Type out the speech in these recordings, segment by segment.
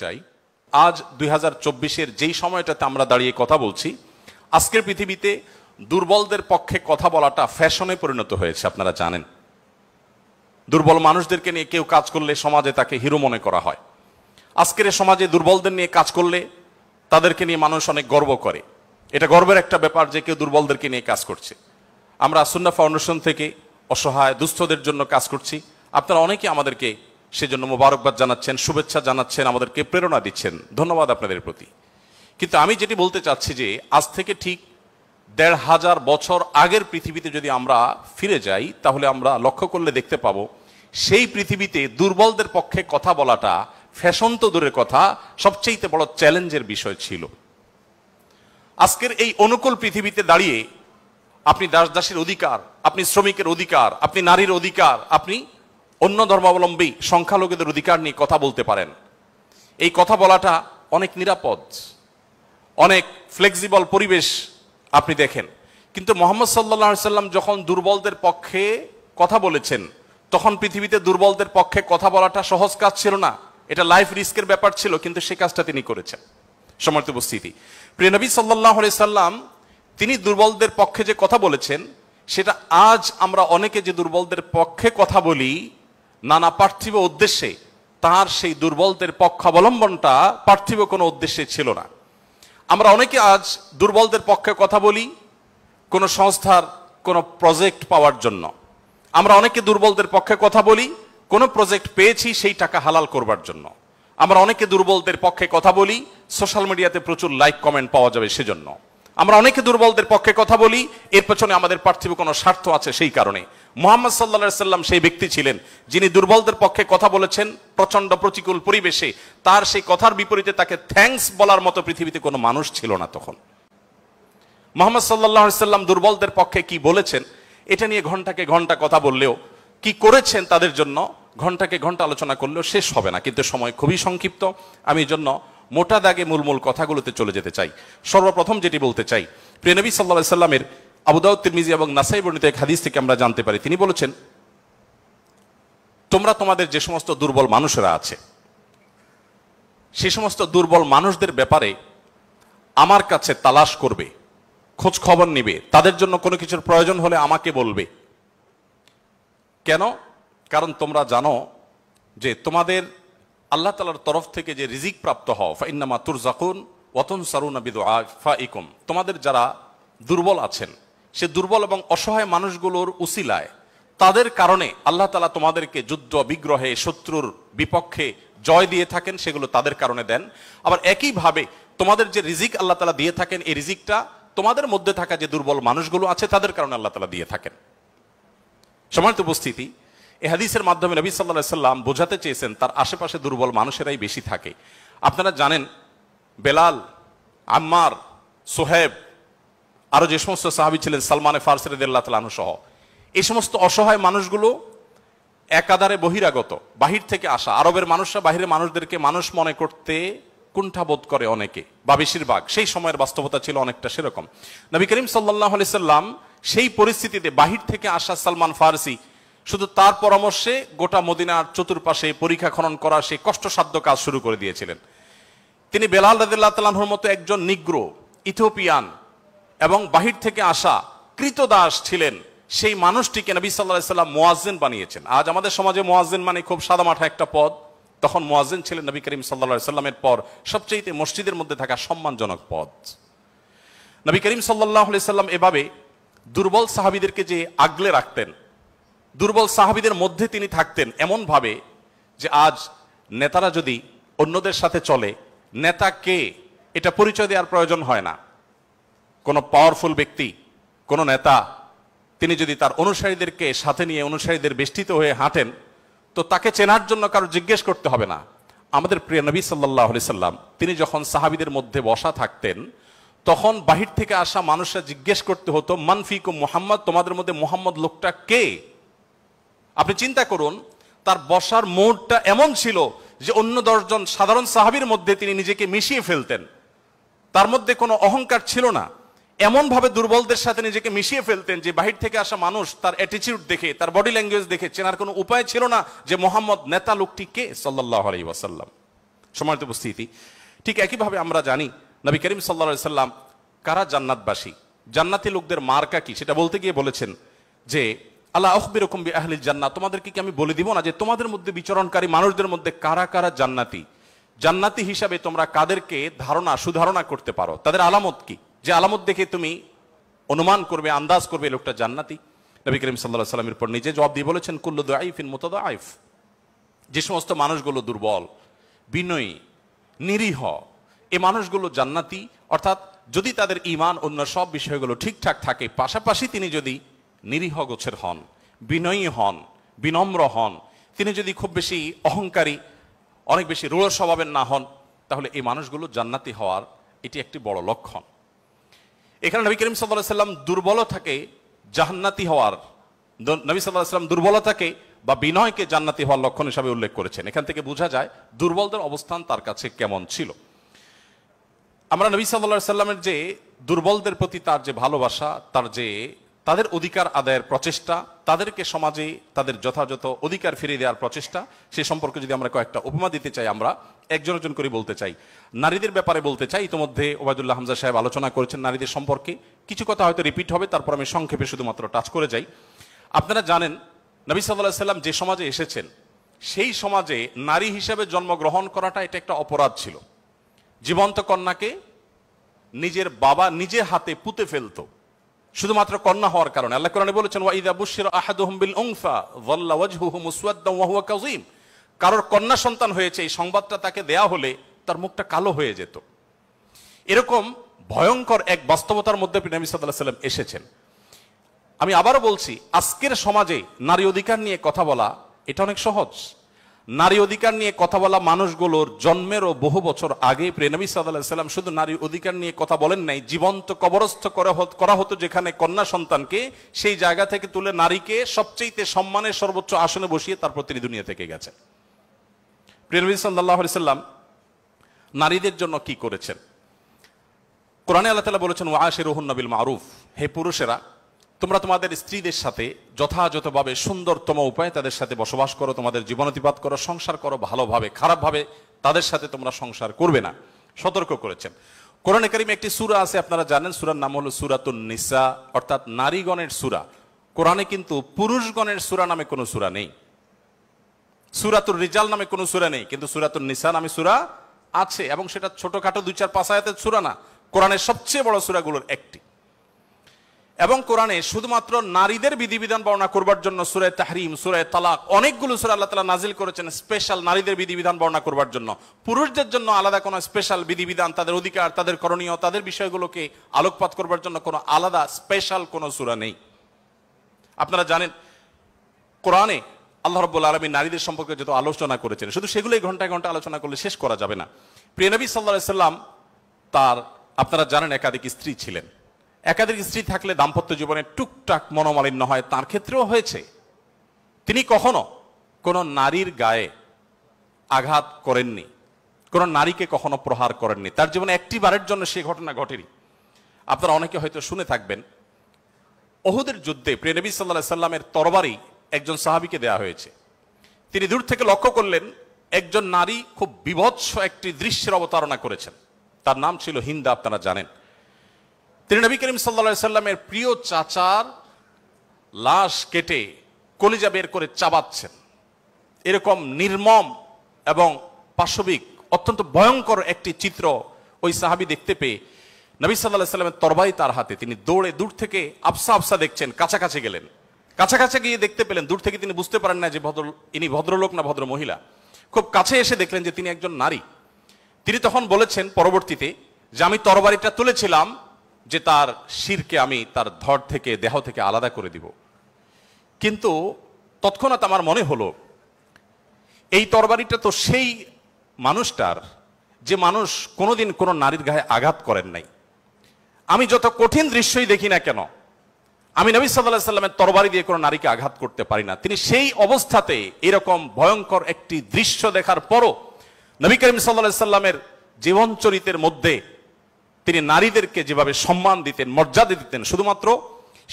চাই আজ 2024-এর যেই সময়টাতে আমরা দাঁড়িয়ে কথা বলছি, আজকের পৃথিবীতে দুর্বলদের পক্ষে কথা বলাটা ফ্যাশনে পরিণত হয়েছে। আপনারা জানেন, দুর্বল মানুষদেরকে নিয়ে কেউ কাজ করলে সমাজে তাকে হিরো মনে করা হয়। আজকের সমাজে দুর্বলদের নিয়ে কাজ করলে তাদেরকে নিয়ে মানুষ অনেক গর্ব করে। এটা গর্বের একটা ব্যাপার যে কেউ দুর্বলদেরকে নিয়ে কাজ করছে। আমরা সুন্নাহ ফাউন্ডেশন থেকে অসহায় দুস্থদের জন্য কাজ করছি। আপনারা অনেকে আমাদেরকে সেজন্য মোবারকবাদ জানাচ্ছেন, শুভেচ্ছা জানাচ্ছেন, আমাদেরকে প্রেরণা দিচ্ছেন। ধন্যবাদ আপনাদের প্রতি। কিন্তু আমি যেটি বলতে চাচ্ছি যে আজ থেকে ঠিক ১৫০০ বছর আগের পৃথিবীতে যদি আমরা ফিরে যাই, তাহলে আমরা লক্ষ্য করলে দেখতে পাবো সেই পৃথিবীতে দুর্বলদের পক্ষে কথা বলাটা ফ্যাশন তো দূরের কথা, সবচেয়ে বড় চ্যালেঞ্জের বিষয় ছিল। আজকের এই অনুকূল পৃথিবীতে দাঁড়িয়ে আপনি দাস দাসীর অধিকার, আপনি শ্রমিকের অধিকার, আপনি নারীর অধিকার, আপনি অন্য ধর্মাবলম্বী সংখ্যালঘুদের অধিকার নিয়ে কথা বলতে পারেন। এই কথা বলাটা অনেক নিরাপদ, অনেক ফ্লেক্সিবল পরিবেশ আপনি দেখেন। কিন্তু মুহাম্মদ সাল্লাল্লাহু আলাইহি সাল্লাম যখন দুর্বলদের পক্ষে কথা বলেছেন, তখন পৃথিবীতে দুর্বলদের পক্ষে কথা বলাটা সহজ কাজ ছিল না। এটা লাইফ রিস্কের ব্যাপার ছিল, কিন্তু সে কাজটা তিনি করেছেন। সম্মানিত উপস্থিতি, প্রিয় নবী সাল্লাল্লাহু আলাইহি সাল্লাম তিনি দুর্বলদের পক্ষে যে কথা বলেছেন, সেটা আজ আমরা অনেকে যে দুর্বলদের পক্ষে কথা বলি নানা পার্থিব উদ্দেশ্যে, তার সেই দুর্বলদের পক্ষাবলম্বনটা পার্থিব কোনো উদ্দেশ্যে ছিল না। আমরা অনেকে আজ দুর্বলদের পক্ষে কথা বলি কোনো সংস্থার কোনো প্রজেক্ট পাওয়ার জন্য। আমরা অনেকে দুর্বলদের পক্ষে কথা বলি কোনো প্রজেক্ট পেয়েছি সেই টাকা হালাল করবার জন্য। আমরা অনেকে দুর্বলদের পক্ষে কথা বলি সোশ্যাল মিডিয়াতে প্রচুর লাইক কমেন্ট পাওয়া যাবে সেজন্য। আমরা অনেকে দুর্বলদের পক্ষে কথা বলি এর পেছনে আমাদের পার্থিব কোনো স্বার্থ আছে সেই কারণে। মুহাম্মদ সাল্লাল্লাহু আলাইহি সাল্লাম সেই ব্যক্তি ছিলেন যিনি দুর্বলদের পক্ষে কথা বলেছেন প্রচন্ড প্রতিকূল পরিবেশে। তার সেই কথার বিপরীতে তাকে থ্যাঙ্কস বলার মতো পৃথিবীতে কোনো মানুষ ছিল না তখন। মুহাম্মদ সাল্লাল্লাহু আলাইহি সাল্লাম দুর্বলদের পক্ষে কি বলেছেন এটা নিয়ে ঘন্টাকে ঘন্টা কথা বললেও, কি করেছেন তাদের জন্য ঘন্টাকে ঘন্টা আলোচনা করলেও শেষ হবে না। কিন্তু সময় খুবই সংক্ষিপ্ত, আমি এই জন্য মোটা দাগে মূল কথাগুলোতে চলে যেতে চাই। সর্বপ্রথম যেটি বলতে চাই, প্রিয় নবী সাল্লাল্লাহু আলাইহি সাল্লামের আবু দাউদ, তিরমিজি এবং নাসাই বর্ণিত এক হাদিস থেকে আমরা জানতে পারি, তিনি বলেছেন, তোমরা তোমাদের যে সমস্ত দুর্বল মানুষেরা আছে সে সমস্ত দুর্বল মানুষদের ব্যাপারে আমার কাছে তালাশ করবে, খোঁজ খবর নিবে, তাদের জন্য কোনো কিছুর প্রয়োজন হলে আমাকে বলবে। কেন? কারণ তোমরা জানো যে তোমাদের আল্লাহ তাআলার তরফ থেকে যে রিজিক প্রাপ্ত হও, ফাইন্নামা তুরজাকুন ওয়া তুনসারুনা বিদুআফাইকুম, তোমাদের যারা দুর্বল আছেন সে দুর্বল এবং অসহায় মানুষগুলোর উসিলায়, তাদের কারণে আল্লাহ তাআলা তোমাদেরকে যুদ্ধ বিগ্রহে শত্রুর বিপক্ষে জয় দিয়ে থাকেন, সেগুলো তাদের কারণে দেন। আবার একইভাবে তোমাদের যে রিজিক আল্লাহ তাআলা দিয়ে থাকেন, এই রিজিকটা তোমাদের মধ্যে থাকা যে দুর্বল মানুষগুলো আছে তাদের কারণে আল্লাহ তাআলা দিয়ে থাকেন। সম্মানিত উপস্থিতি, এই হাদিসের মাধ্যমে নবী সাল্লাল্লাহু আলাইহি সাল্লাম বোঝাতে চেয়েছেন তার আশেপাশে দুর্বল মানুষেরাই বেশি থাকে। আপনারা জানেন বেলাল, আম্মার, সোহেব, আরো যে সমস্ত সাহাবী ছিলেন, সালমান ফারসি রাদিয়াল্লাহু তাআলা আনহু সহ, এই সমস্ত অসহায় মানুষগুলো একাধারে বহিরাগত, বাহির থেকে আসা। আরবের মানুষরা বাহিরের মানুষদেরকে মানুষ মনে করতে কুণ্ঠাবোধ করে অনেকে, বা বেশিরভাগ। সেই সময়ের বাস্তবতা ছিল অনেকটা সেরকম। নবী করিম সাল্লাল্লাহু আলাইহি সাল্লাম সেই পরিস্থিতিতে বাহির থেকে আসা সালমান ফারসি শুধু তার পরামর্শে গোটা মদিনার চতুর্পাশে পরীক্ষা খনন করা সেই কষ্টসাধ্য কাজ শুরু করে দিয়েছিলেন। তিনি বেলাল রাদিয়াল্লাহু তাআলা আনহুর মতো একজন নিগ্রো, ইথিওপিয়ান এবং বাহির থেকে আসা কৃতদাস ছিলেন, সেই মানুষটিকে নবী সাল্লাল্লাহু আলাইহি সাল্লাম মুয়াজ্জিন বানিয়েছেন। আজ আমাদের সমাজে মুয়াজ্জিন মানে খুব সাদামাঠা একটা পদ, তখন মুয়াজ্জিন ছিলেন নবী করিম সাল্লাল্লাহু আলাইহি সাল্লামের পর সবচেয়ে মসজিদের মধ্যে থাকা সম্মানজনক পদ। নবী করিম সাল্লাল্লাহু আলাইহি সাল্লাম এভাবে দুর্বল সাহাবীদেরকে যে আগলে রাখতেন, দুর্বল সাহাবীদের মধ্যে তিনি থাকতেন এমন ভাবে যে আজ নেতারা যদি অন্যদের সাথে চলে, নেতা কে এটা পরিচয় দেওয়ার প্রয়োজন হয় না। কোন পাওয়ারফুল ব্যক্তি, কোন নেতা, তিনি যদি তার অনুসারীদেরকে সাথে নিয়ে অনুসারীদের বেষ্টিত হয়ে হাঁটেন, তো তাকে চেনার জন্য কারো জিজ্ঞেস করতে হবে না। আমাদের প্রিয় নবী সাল্লাল্লাহু আলাইহি সাল্লাম তিনি যখন সাহাবীদের মধ্যে বসা থাকতেন, তখন বাহির থেকে আসা মানুষরা জিজ্ঞেস করতে হতো, মান ফিকুম মুহাম্মদ, তোমাদের মধ্যে মুহাম্মদ লোকটা কে? আপনি চিন্তা করুন, তার বসার মোড়টা এমন ছিল যে অন্য 10 জন সাধারণ সাহাবীর মধ্যে তিনি নিজেকে মিশিয়ে ফেলতেন। তার মধ্যে কোনো অহংকার ছিল না, এমন ভাবে দুর্বলদের সাথে নিজেকে মিশিয়ে ফেলতেন যে বাহির থেকে আসা মানুষ তার অ্যাটিটিউড দেখে, তার বডি ল্যাঙ্গুয়েজ দেখে চেনার কোনো উপায় ছিল না যে মুহাম্মদ নেতা লোকটি কে সাল্লাল্লাহু আলাইহি ওয়াসাল্লাম। সম্মানিত উপস্থিতি, ঠিক একইভাবে আমরা জানি নবী করিম সাল্লাল্লাহু আলাইহি সাল্লাম কারা জান্নাতবাসী, জান্নাতি লোকদের মার্কা কি সেটা বলতে গিয়ে বলেছেন যে আল্লাহ আখবিরুকুম বিআহলিল জান্নাহ, তোমাদেরকে কি আমি বলে দিব না যে তোমাদের মধ্যে বিচরণকারী মানুষদের মধ্যে কারা কারা জান্নাতি, জান্নাতি হিসাবে তোমরা কাদেরকে সুধারণা করতে পারো, তাদের আলামত কি, যে আলামত দেখে তুমি অনুমান করবে, আন্দাজ করবে লোকটা জান্নাতি। নবী করিম সাল্লাল্লাহু আলাইহি সাল্লামের পর নিজে জবাব দিয়ে বলেছেন কুল্লু দাঈফিন মুতাদাঈফ, যে সমস্ত মানুষগুলো দুর্বল, বিনয়ী, নিরীহ, এই মানুষগুলো জান্নাতি। অর্থাৎ যদি তাদের ঈমান অন্য সব বিষয়গুলো ঠিকঠাক থাকে, পাশাপাশি তিনি যদি নিরীহ গোছের হন, বিনয়ী হন, বিনম্র হন, তিনি যদি খুব বেশি অহংকারী, অনেক বেশি রূঢ় স্বভাবের না হন, তাহলে এই মানুষগুলো জান্নাতি হওয়ার এটি একটি বড় লক্ষণ। এখানে নবী করিম সাল্লাল্লাহু আলাইহি সাল্লাম দুর্বলতাকে জান্নাতি হওয়ার, নবী সাল্লাল্লাহু আলাইহি সাল্লাম দুর্বলতাকে বা বিনয়কে জান্নাতি হওয়ার লক্ষণ হিসাবে উল্লেখ করেছেন। এখান থেকে বোঝা যায় দুর্বলদের অবস্থান তার কাছে কেমন ছিল। আমরা নবী সাল্লাল্লাহু আলাইহি সাল্লামের যে দুর্বলদের প্রতি তার যে ভালোবাসা, তার যে তাদের অধিকার আদায়ের প্রচেষ্টা, তাদেরকে সমাজে তাদের যথাযথ অধিকার ফিরিয়ে দেওয়ার প্রচেষ্টা, সে সম্পর্কে যদি আমরা কয়েকটা উপমা দিতে চাই, আমরা একজন একজন করে বলতে চাই। নারীদের ব্যাপারে বলতে চাই, ইতিমধ্যে ওবায়দুল্লাহ হামজা সাহেব আলোচনা করেছেন নারীদের সম্পর্কে, কিছু কথা হয়তো রিপিট হবে, তারপর আমি সংক্ষেপে শুধুমাত্র টাচ করে যাই। আপনারা জানেন নবী সাল্লাল্লাহু আলাইহি সাল্লাম যে সমাজে এসেছেন, সেই সমাজে নারী হিসেবে জন্মগ্রহণ করাটা এটা একটা অপরাধ ছিল। জীবন্ত কন্যাকে নিজের বাবা নিজে হাতে পুঁতে ফেলতো শুধুমাত্র কন্যা হওয়ার কারণে। আল্লাহ কোরআনে বলেছেন ওয়া ইযা বুশিরা আহাদুহুম বিল উনসা যাল্লা ওয়াজহুহু মুসওয়াদ্দান ওয়া হুয়া কাযীম, কারোর কন্যা সন্তান হয়েছে এই সংবাদটা তাকে দেয়া হলে তার মুখটা কালো হয়ে যেত। এরকম ভয়ঙ্কর এক বাস্তবতার মধ্যে নবী সাল্লাল্লাহু আলাইহি সাল্লাম এসেছেন। আমি আবারও বলছি, আজকের সমাজে নারী অধিকার নিয়ে কথা বলা এটা অনেক সহজ। নারী অধিকার নিয়ে কথা বলা মানুষগুলোর জন্মেরও বহু বছর আগে নবী সাল্লাল্লাহু আলাইহি সাল্লাম শুধু নারী অধিকার নিয়ে কথা বলেন নাই, জীবন্ত কবরস্থ করা হতো যেখানে কন্যা সন্তানকে, সেই জায়গা থেকে তুলে নারীকে সবচেয়ে সম্মানের সর্বোচ্চ আসনে বসিয়ে তারপর তিনি দুনিয়া থেকে গেছেন। নবী সাল্লাল্লাহু আলাইহি সাল্লাম নারীদের জন্য কি করেছেন? কোরআনে আল্লাহ তাআলা বলেছেন ওয়াশিরুহুন্না বিল মারুফ, হে পুরুষেরা তোমরা তোমাদের স্ত্রীদের সাথে যথাযথভাবে সুন্দরতম উপায়ে তাদের সাথে বসবাস করো, তোমাদের জীবনাতিপাত করো, সংসার করো ভালোভাবে, খারাপভাবে তাদের সাথে তোমরা সংসার করবে না, সতর্ক করেছেন। কোরআনে কারিমে একটি সূরা আছে, আপনারা জানেন, সূরার নাম হলো সূরাতুন নিসা, অর্থাৎ নারীগণের সূরা। কোরআনে কিন্তু পুরুষগণের সূরা নামে কোনো সূরা নেই, সূরাতুর রিজাল নামে কোনো সূরা নেই, কিন্তু সূরাতুন নিসা নামে সূরা আছে, এবং সেটা ছোটখাটো 2-4-5 আয়াতের সূরা না, কোরআনের সবচেয়ে বড় সূরাগুলোর একটি। এবং কোরআনে শুধুমাত্র নারীদের বিধিবিধান বর্ণনা করবার জন্য সূরা তাহরিম, সূরা তালাক, অনেকগুলো সূরা আল্লাহ তাআলা নাজিল করেছেন স্পেশাল নারীদের বিধিবিধান বর্ণনা করবার জন্য। পুরুষদের জন্য আলাদা কোনো স্পেশাল বিধিবিধান, তাদের অধিকার, তাদের করণীয়, তাদের বিষয়গুলোকে আলোকপাত করবার জন্য কোনো আলাদা স্পেশাল কোনো সূরা নেই। আপনারা জানেন কোরআনে আল্লাহ রাব্বুল আলামিন নারীদের সম্পর্কে যত আলোচনা করেছেন, শুধু সেগুলোই ঘন্টায় ঘন্টা আলোচনা করলে শেষ করা যাবে না। প্রিয় নবী সাল্লাল্লাহু আলাইহি সাল্লাম তার, আপনারা জানেন, একাধিক স্ত্রী ছিলেন। একাধিক স্ত্রী থাকলে দাম্পত্য জীবনে টুকটাক মনোমালিন্য হয়, তার ক্ষেত্রেও হয়েছে। তিনি কখনো কোন নারীর গায়ে আঘাত করেননি, কোন নারীকে কখনো প্রহার করেননি, তার জীবনে একটি বারের জন্য সে ঘটনা ঘটেনি। আপনারা অনেকে হয়তো শুনে থাকবেন, উহুদের যুদ্ধে প্রিয় নবী সাল্লাল্লাহু আলাইহি সাল্লামের তরবারি একজন সাহাবীকে দেয়া হয়েছে। তিনি দূর থেকে লক্ষ্য করলেন একজন নারী খুব বিভৎস একটি দৃশ্যের অবতারণা করেছেন, তার নাম ছিল হিন্দা, আপনারা জানেন। তিনি নবী করিম সাল্লাল্লাহু আলাইহি সাল্লামের প্রিয় চাচার লাশ কেটে কলিজা বের করে চাবাচ্ছেন। এরকম নির্মম এবং পাশবিক অত্যন্ত ভয়ঙ্কর একটি চিত্র ওই সাহাবী দেখতে পেয়ে নবী সাল্লাল্লাহু আলাইহি সাল্লামের তরবারি তার হাতে, তিনি দৌড়ে দূর থেকে আফসা আফসা দেখছেন, কাছাকাছি গেলেন। কাছাকাছি গিয়ে দেখতে পেলেন, দূর থেকে তিনি বুঝতে পারেন না যে ইনি ভদ্রলোক না ভদ্র মহিলা। খুব কাছে এসে দেখলেন যে তিনি একজন নারী। তিনি তখন বলেছেন পরবর্তীতে যে আমি তরবারিটা তুলেছিলাম যে তার শিরকে আমি তার ধড় থেকে, দেহ থেকে আলাদা করে দিব, কিন্তু তৎক্ষণাৎ আমার মনে হলো এই তরবারিটা তো সেই মানুষটার যে মানুষ কোনোদিন কোনো নারীর গায়ে আঘাত করেন নাই। আমি যত কঠিন দৃশ্যই দেখি না কেন, আমি নবী সাল্লাল্লাহু আলাইহি সাল্লামের তরবারি দিয়ে কোনো নারীকে আঘাত করতে পারি না। তিনি সেই অবস্থাতে এরকম ভয়ঙ্কর একটি দৃশ্য দেখার পরও নবী করিম সাল্লাল্লাহু আলাইহি সাল্লামের জীবন চরিত্রের মধ্যে তিনি নারীদেরকে যেভাবে সম্মান দিতেন, মর্যাদা দিতেন, শুধুমাত্র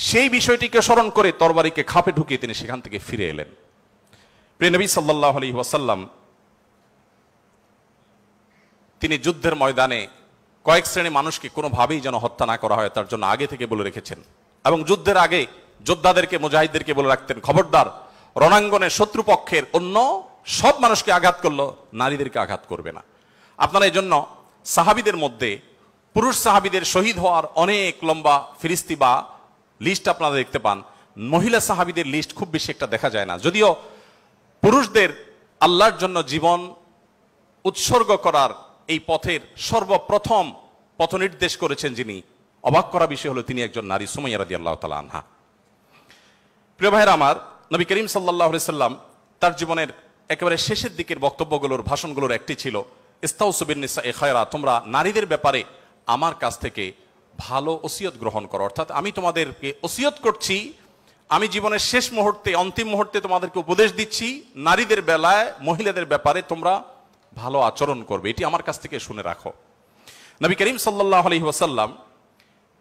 সেই বিষয়টিকে স্মরণ করে তরবারিকে খাপে ঢুকিয়ে তিনি সেখান থেকে ফিরে এলেন। প্রিয় নবী সাল্লাল্লাহু আলাইহি ওয়াসাল্লাম তিনি যুদ্ধের ময়দানে কয়েক শ্রেণী মানুষকে কোনোভাবেই যেন হত্যা না করা হয় তার জন্য আগে থেকে বলে রেখেছেন। এবং যুদ্ধের আগে যোদ্ধাদেরকে, মুজাহিদদেরকে বলে রাখতেন, খবরদার রণাঙ্গনে শত্রুপক্ষের অন্য সব মানুষকে আঘাত করলো, নারীদেরকে আঘাত করবে না। আপনারা এই জন্য সাহাবিদের মধ্যে পুরুষ সাহাবিদের শহীদ হওয়ার অনেক লম্বা ফিরিস্তি বা লিস্ট আপনারা দেখতে পান। মহিলা সাহাবিদের লিস্ট খুব বেশি একটা দেখা যায় না, যদিও পুরুষদের আল্লাহর জন্য জীবন উৎসর্গ করার এই পথের সর্বপ্রথম পথ নির্দেশ করেছেন যিনি, অবাক করা বিষয় হলো তিনি একজন নারী, সুমাইয়া রাদিয়াল্লাহু তাআলা আনহা। প্রিয় ভাইরা আমার, নবী করিম সাল্লাল্লাহু আলাইহি সাল্লাম তার জীবনের একেবারে শেষের দিকের বক্তব্যগুলোর, ভাষণগুলোর একটি ছিল ইস্তাউসু বিন নিসাই খায়রা, তোমরা নারীদের ব্যাপারে আমার কাছ থেকে ভালো ওসিয়ত গ্রহণ করো। অর্থাৎ আমি তোমাদেরকে ওসিয়ত করছি, আমি জীবনের শেষ মুহূর্তে, অন্তিম মুহূর্তে তোমাদেরকে উপদেশ দিচ্ছি, নারীদের বেলায়, মহিলাদের ব্যাপারে তোমরা ভালো আচরণ করবে, এটি আমার কাছ থেকে শুনে রাখো। নবী করিম সাল্লাল্লাহু আলাইহি ওয়াসাল্লাম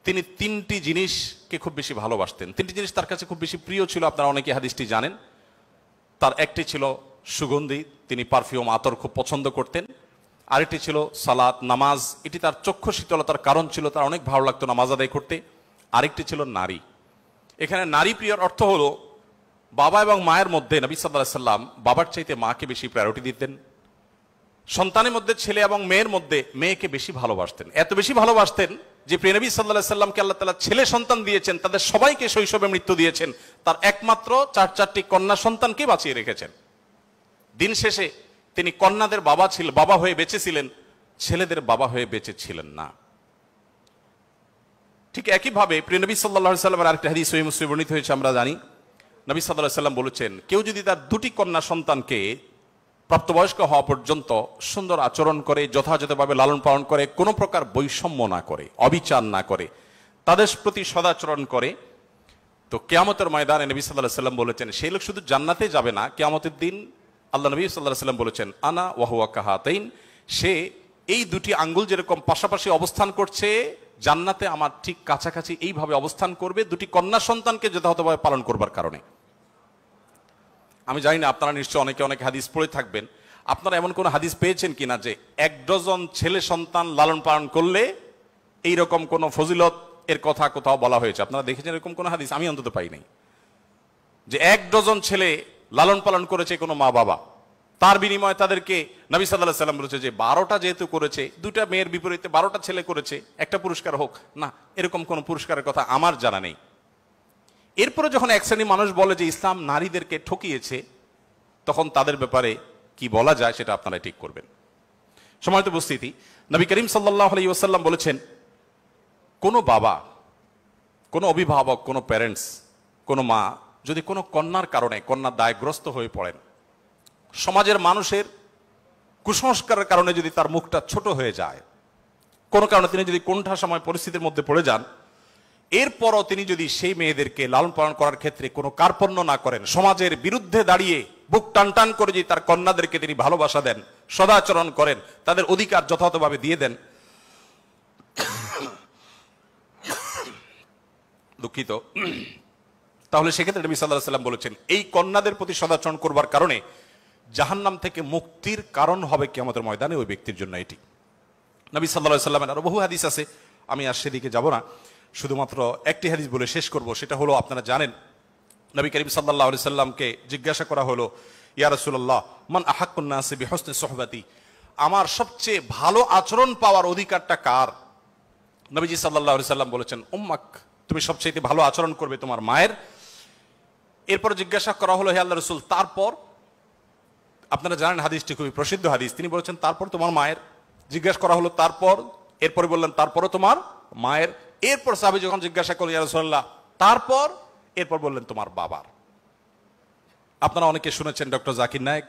তিনি তিনটি জিনিসকে খুব বেশি ভালোবাসতেন, তিনটি জিনিস তার কাছে খুব বেশি প্রিয় ছিল। আপনারা অনেকে হাদিসটি জানেন। তার একটি ছিল সুগন্ধি, তিনি পারফিউম, আতর খুব পছন্দ করতেন। আরেকটি ছিল সালাত, নামাজ, এটি তার চক্ষু শীতলতার কারণ ছিল, তার অনেক ভালো লাগতো নামাজ আদায় করতে। আরেকটি ছিল নারী। এখানে নারী প্রিয়র অর্থ হলো বাবা এবং মায়ের মধ্যে নবী সাল্লাল্লাহু আলাইহি সাল্লাম বাবার চাইতে মাকে বেশি প্রায়োরিটি দিতেন। সন্তানের মধ্যে ছেলে এবং মেয়ের মধ্যে মেয়েকে বেশি ভালোবাসতেন, এত বেশি ভালোবাসতেন যে প্রিয় নবী সাল্লাল্লাহু আলাইহি সাল্লামকে আল্লাহ তাআলা ছেলে সন্তান দিয়েছেন, তাদের সবাইকে শৈশবে মৃত্যু দিয়েছেন, তার একমাত্র চারটি কন্যা সন্তানকে বাঁচিয়ে রেখেছেন। দিন শেষে তিনি কন্যাদের বাবা হয়ে বেঁচেছিলেন, ছেলেদের বাবা হয়ে বেঁচে ছিলেন না। ঠিক একইভাবে প্রিয় নবী সাল্লাল্লাহু আলাইহি সাল্লামের আরেকটা হাদিস সহিহ মুসলিমে বর্ণিত হয়েছে, আমরা জানি নবী সাল্লাল্লাহু আলাইহি সাল্লাম বলেছেন, কেউ যদি তার দুটি কন্যা সন্তানকে প্রাপ্তবয়স্ক হওয়া পর্যন্ত সুন্দর আচরণ করে, যথাযথভাবে লালন পালন করে, কোনো প্রকার বৈষম্য না করে, অবিচার না করে, তাদের প্রতি সদাচরণ করে, তো কিয়ামতের ময়দানে নবী সাল্লাল্লাহু আলাইহি সাল্লাম বলেছেন সেই লোক শুধু জান্নাতে যাবে না, কিয়ামতের দিন আল্লাহ নবী সাল্লাল্লাহু আলাইহি সাল্লাম বলেছেন আনা ওয়া হুয়া কাহাতাইন, সে এই দুটি আঙ্গুল যেরকম পাশাপাশি অবস্থান করছে জান্নাতে আমার ঠিক কাছাকাছি এইভাবে অবস্থান করবে, দুটি কন্যা সন্তানকে যথাযথভাবে পালন করবার কারণে। আমি জানি না আপনারা নিশ্চয় অনেকে অনেক হাদিস পড়ে থাকবেন, আপনারা এমন কোন হাদিস পেয়েছেন কিনা যে 1 ডজন ছেলে সন্তান লালন পালন করলে এইরকম কোন ফজিলত এর কথা কোথাও বলা হয়েছে? আপনারা দেখেছেন এরকম কোন হাদিস? আমি অন্তত পাই নাই যে 1 ডজন ছেলে লালন পালন করেছে কোনো মা বাবা, তার বিনিময়ে তাদেরকে নবী সাল্লাল্লাহু আলাইহি সাল্লাম বলেছে যে 12টা যেহেতু করেছে, দুটা মেয়ের বিপরীতে 12টা ছেলে করেছে, একটা পুরস্কার হোক না, এরকম কোন পুরস্কারের কথা আমার জানা নেই। এরপরে যখন এক শ্রেণী মানুষ বলে যে ইসলাম নারীদেরকে ঠকিয়েছে, তখন তাদের ব্যাপারে কি বলা যায় সেটা আপনারা ঠিক করবেন। সম্মানিত উপস্থিতি, নবী করিম সাল্লাল্লাহু আলাইহি ওয়াসাল্লাম বলেছেন, কোনো বাবা, কোনো অভিভাবক, কোনো প্যারেন্টস, কোনো মা যদি কোনো কন্যার কারণে কন্যা দায়গ্রস্ত হয়ে পড়েন, সমাজের মানুষের কুসংস্কারের কারণে যদি তার মুখটা ছোট হয়ে যায়, কোনো কারণে তিনি যদি কোণঠা সময় পরিস্থিতির মধ্যে পড়ে যান, এরপরও তিনি যদি সেই মেয়েদেরকে লালন পালন করার ক্ষেত্রে কোনো কার্পণ্য না করেন, সমাজের বিরুদ্ধে দাঁড়িয়ে বুক টান টান করে যদি তার কন্যাদেরকে তিনি ভালোবাসা দেন, সদাচরণ করেন, তাদের অধিকার যথাযথভাবে দিয়ে দেন, দুঃখিত, তাহলে সেক্ষেত্রে নবী সাল্লাল্লাহু আলাইহি সাল্লাম বলেছেন এই কন্যাদের প্রতি সদাচরণ করবার কারণে জাহান্নাম থেকে মুক্তির কারণ হবে কিয়ামতের ময়দানে ওই ব্যক্তির জন্য। এটি নবী সাল্লাল্লাহু আলাইহি সাল্লামের আরো বহু হাদিস আছে, আমি আর সেদিকে যাব না, শুধুমাত্র একটি হাদিস বলে শেষ করব। সেটা হলো, আপনারা জানেন নবী করিম সাল্লাল্লাহু আলাইহি সাল্লামকে জিজ্ঞাসা করা হলো, ইয়া রাসূলুল্লাহ মান আহাক্কুন নাসি বিহুসনি সুহবাতি, আমার সবচেয়ে ভালো আচরণ পাওয়ার অধিকারটা কার? নবীজি সাল্লাল্লাহু আলাইহি সাল্লাম বলেছেন উম্মাক, তুমি সবচেয়ে ভালো আচরণ করবে তোমার মায়ের। এরপর জিজ্ঞাসা করা হলো, হে আল্লাহর রাসূল তারপর? আপনারা জানেন হাদিসটি খুবই প্রসিদ্ধ হাদিস, তিনি বলেছেন তারপর তোমার মায়ের। জিজ্ঞাসা করা হলো তারপর, এরপরে বললেন তারপরও তোমার মায়ের। এরপর সাহাবী যখন জিজ্ঞাসা করলেন ইয়া রাসূলুল্লাহ তারপর, এরপর বললেন তোমার বাবার। আপনারা অনেকে শুনেছেন ডক্টর জাকির নায়েক,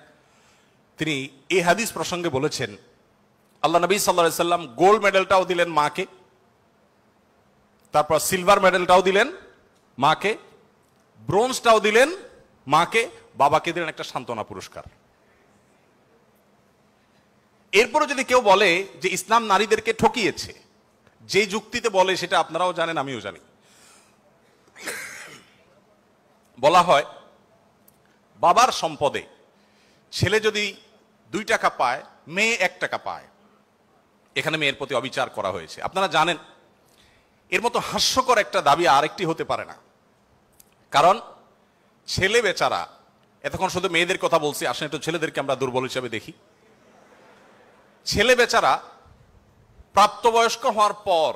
তিনি এই হাদিস প্রসঙ্গে বলেছেন আল্লাহ নবী সাল্লাল্লাহু আলাইহি সাল্লাম গোল্ড মেডেলটাও দিলেন মাকে, তারপর সিলভার মেডেলটাও দিলেন মাকে, ব্রোঞ্জটাও দিলেন মাকে, বাবাকে দিলেন একটা সান্ত্বনা পুরস্কার। এরপরে যদি কেউ বলে যে ইসলাম নারীদেরকে ঠকিয়েছে, যে যুক্তিতে বলে সেটা আপনারাও জানেন আমিও জানি, বলা হয় বাবার সম্পদে ছেলে যদি 2 টাকা পায়, মেয়ে 1 টাকা পায়, এখানে মেয়ের প্রতি অবিচার করা হয়েছে। আপনারা জানেন এর মতো হাস্যকর একটা দাবি আরেকটি হতে পারে না। কারণ ছেলে বেচারা, এতক্ষণ শুধু মেয়েদের কথা বলছি, আসলে একটু ছেলেদেরকে আমরা দুর্বল হিসেবে দেখি। ছেলে বেচারা প্রাপ্তবয়স্ক হওয়ার পর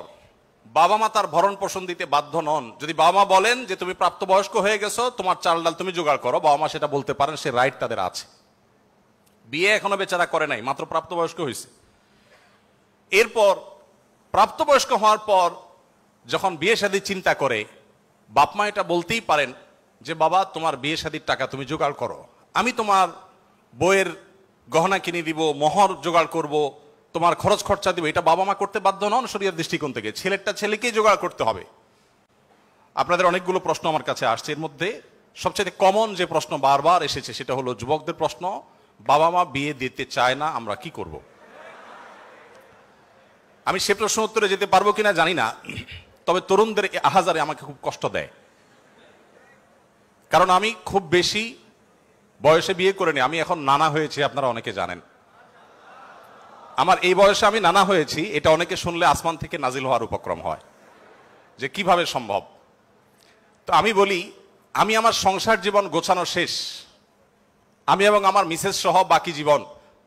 বাবা মা তার ভরণ পোষণ দিতে বাধ্য নন। যদি বাবা মা বলেন যে তুমি প্রাপ্তবয়স্ক হয়ে গেছো, তোমার চাল ডাল তুমি জোগাড় করো, বাবা মা সেটা বলতে পারেন, সে রাইট তাদের আছে। বিয়ে এখনো বেচারা করে নাই, মাত্র প্রাপ্তবয়স্ক হয়েছে। এরপর প্রাপ্তবয়স্ক হওয়ার পর যখন বিয়ে শাদী চিন্তা করে, বাপ মা এটা বলতেই পারেন যে বাবা তোমার বিয়ে শাদীর টাকা তুমি জোগাড় করো, আমি তোমার বইয়ের গহনা কিনে দিব, মোহর জোগাড় করব, তোমার খরচ খরচা দিব। এটা বাবা মা করতে বাধ্য নন শরীয়তের দৃষ্টিকোণ থেকে, ছেলেরটা ছেলেকেই জোগাড় করতে হবে। আপনাদের অনেকগুলো প্রশ্ন আমার কাছে আসছে, এর মধ্যে সবচেয়ে কমন যে প্রশ্ন বারবার এসেছে সেটা হলো যুবকদের প্রশ্ন, বাবা মা বিয়ে দিতে চায় না, আমরা কি করব? আমি সে প্রশ্ন উত্তরে যেতে পারবো কিনা জানি না, তবে তরুণদের আহাজারে আমাকে খুব কষ্ট দেয়। কারণ আমি খুব বেশি বয়সে বিয়ে করিনি, আমি এখন নানা হয়েছি, আপনারা অনেকে জানেন। আমার এই বয়সে আমি নানা হয়েছি, এটা অনেকে শুনলে আসমান থেকে নাজিল হওয়ার উপক্রম হয় যে কিভাবে সম্ভব। তো আমি বলি, আমি আমার সংসার জীবন গোছানো শেষ, আমি এবং আমার মিসেস সহ বাকি জীবন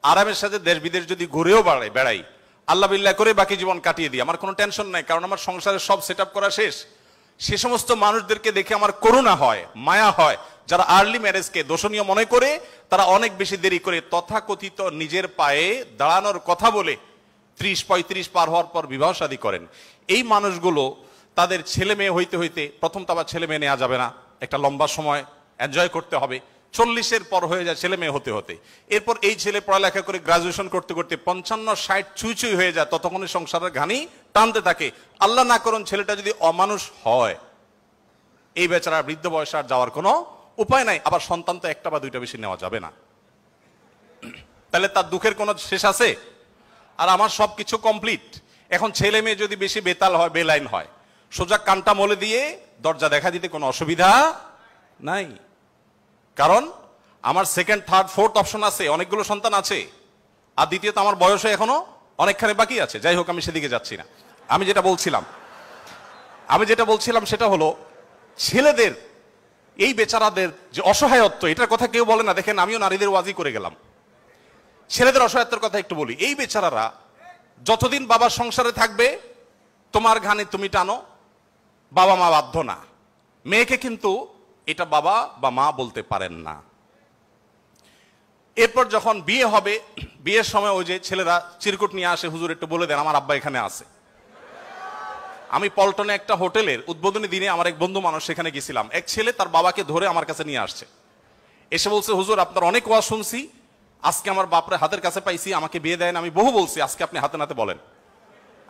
আরামের সাথে দেশ বিদেশ যদি ঘুরেও বেড়াই, আল্লাহ বিল্লাহ করে বাকি জীবন কাটিয়ে দিই, আমার কোনো টেনশন নাই, কারণ আমার সংসারের সব সেট আপ করা শেষ। সে সমস্ত মানুষদেরকে দেখে আমার করুণা হয়, মায়া হয়, যারা আর্লি ম্যারেজকে দোষণীয় মনে করে তারা অনেক বেশি দেরি করে তথাকথিত নিজের পায়ে দাঁড়ানোর কথা বলে 30-35 পার হওয়ার পর বিবাহ শাদী করেন। এই মানুষগুলো তাদের ছেলে মেয়ে হইতে হইতে, প্রথম তো আবার ছেলে মেয়ে নেওয়া যাবে না, একটা লম্বা সময় এনজয় করতে হবে, 40-এর পর হয়ে যায় ছেলে মেয়ে হতে হতে। এরপর এই ছেলে পড়ালেখা করে গ্রাজুয়েশন করতে করতে 55-60 ছুঁই হয়ে যায়, ততক্ষণে সংসারের ঘানি টানতে থাকে। আল্লাহ না করুন ছেলেটা যদি অমানুষ হয়, এই বেচারা বৃদ্ধ বয়সে আর যাওয়ার কোনো উপায় নাই। আবার সন্তান তো একটা বা দুইটা বেশি নেওয়া যাবে না, তাহলে তার দুঃখের কোনো শেষ আছে? আর আমার সবকিছু কমপ্লিট। এখন ছেলে মেয়ে যদি বেশি বেতাল হয়, বেলাইন হয়, সোজা কানটা মলে দিয়ে দরজা দেখা দিতে কোনো অসুবিধা নাই। কারণ আমার সেকেন্ড থার্ড ফোর্থ অপশন আছে, অনেকগুলো সন্তান আছে। আর দ্বিতীয়ত আমার বয়সে এখনো অনেকখানি বাকি আছে। যাই হোক, আমি সেদিকে যাচ্ছি না। আমি যেটা বলছিলাম সেটা হলো ছেলেদের এই বেচারাদের যে অসহায়ত্ব, এটার কথা কেউ বলে না। দেখেন, আমিও নারীদের ওয়াজি করে গেলাম, ছেলেদের অসহায়ত্বের কথা একটু বলি। এই বেচারারা যতদিন বাবার সংসারে থাকবে, তোমার ঘানে তুমি টানো, বাবা মা বাধ্য না। মেয়েকে কিন্তু এটা বাবা বা মা বলতে পারেন না। এরপর যখন বিয়ে হবে, বিয়ের সময় ওই যে ছেলেরা চিরকুট নিয়ে আসে, হুজুর একটু বলে দেন আমার আব্বা এখানে আছে। আমি পল্টনে একটা হোটেলের উদ্বোধনী দিনে আমার এক বন্ধু মানুষ সেখানে গেছিলাম, এক ছেলে তার বাবাকে ধরে আমার কাছে নিয়ে আসছে, এসে বলছে হুজুর আপনার অনেক ওয়াজ শুনছি, আজকে আমার বাপরে হাতের কাছে পাইছি, আমাকে বিয়ে দেন। আমি বহু বলছি, আজকে আপনি হাতে নাতে বলেন।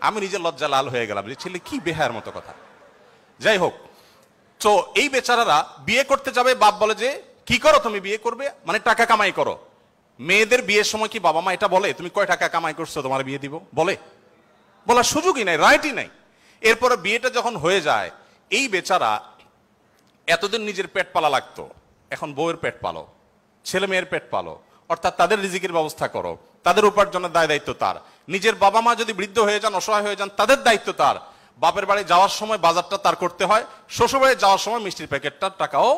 আমি নিজের লজ্জা লাল হয়ে গেলাম যে ছেলে কি বেহায়ার মতো কথা। যাই হোক, তো এই বেচারারা বিয়ে করতে যাবে, বাপ বলে যে কি করো তুমি, বিয়ে করবে মানে টাকা কামাই করো। মেয়েদের বিয়ের সময় কি বাবা মা এটা বলে তুমি কয় টাকা কামাই করছো তোমার বিয়ে দিব? বলার সুযোগই নাই, রাইটই নাই। এরপরে বিয়েটা যখন হয়ে যায়, এই বেচারা এতদিন নিজের পেট পালা লাগতো, এখন বউয়ের পেট পালো, ছেলে মেয়ের পেট পালো, অর্থাৎ তাদের রিজিকের ব্যবস্থা করো, তাদের উপার্জনের দায় দায়িত্ব তার। নিজের বাবা মা যদি বৃদ্ধ হয়ে যান, অসহায় হয়ে যান, তাদের দায়িত্ব তার। বাপের বাড়ি যাওয়ার সময় বাজারটা তার করতে হয়, শ্বশুর বাড়ি যাওয়ার সময় মিষ্টির প্যাকেটটার টাকাও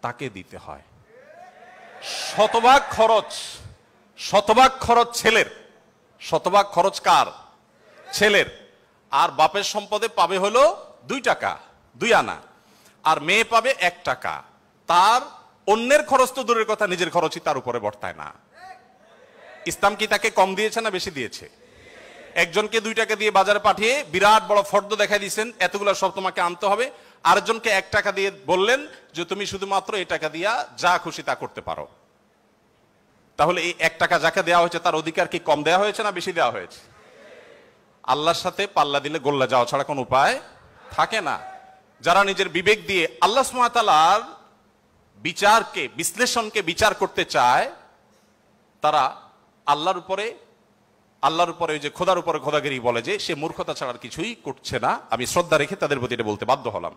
তাকে দিতে হয়। শতভাগ খরচ ছেলের, শতভাগ খরচ কার? ছেলের। আর বাপের সম্পদে পাবে হলো 2 টাকা, 2 আনা, আর মেয়ে পাবে 1 টাকা। তার অন্যের খরচ তো দূরের কথা, নিজের খরচই তার উপরে বর্তায় না। ইসলাম কি তাকে কম দিয়েছে না বেশি দিয়েছে? একজনকে 2 টাকা দিয়ে বাজারে পাঠিয়ে বিরাট বড় ফর্দ দেখাই দিয়েছেন, এতগুলো সব তোমাকে আনতে হবে। আরেকজনকে 1 টাকা দিয়ে বললেন যে তুমি শুধুমাত্র এই টাকা দিয়া যা খুশি তা করতে পারো। তাহলে এই 1 টাকা যাকে দেওয়া হয়েছে তার অধিকার কি কম দেওয়া হয়েছে না বেশি দেওয়া হয়েছে? আল্লাহর সাথে পাল্লা দিলে গোল্লা যাওয়া ছাড়া কোনো উপায় থাকে না। যারা নিজের বিবেক দিয়ে আল্লাহ সুবহানাহু ওয়া তাআলার বিচারকে, বিশ্লেষণকে বিচার করতে চায়, তারা আল্লাহর উপরে ওই যে খোদার উপরে খোদাগিরি বলে যে সে মূর্খতা ছাড়া আর কিছুই করছে না। আমি শ্রদ্ধা রেখে তাদের প্রতি এটা বলতে বাধ্য হলাম।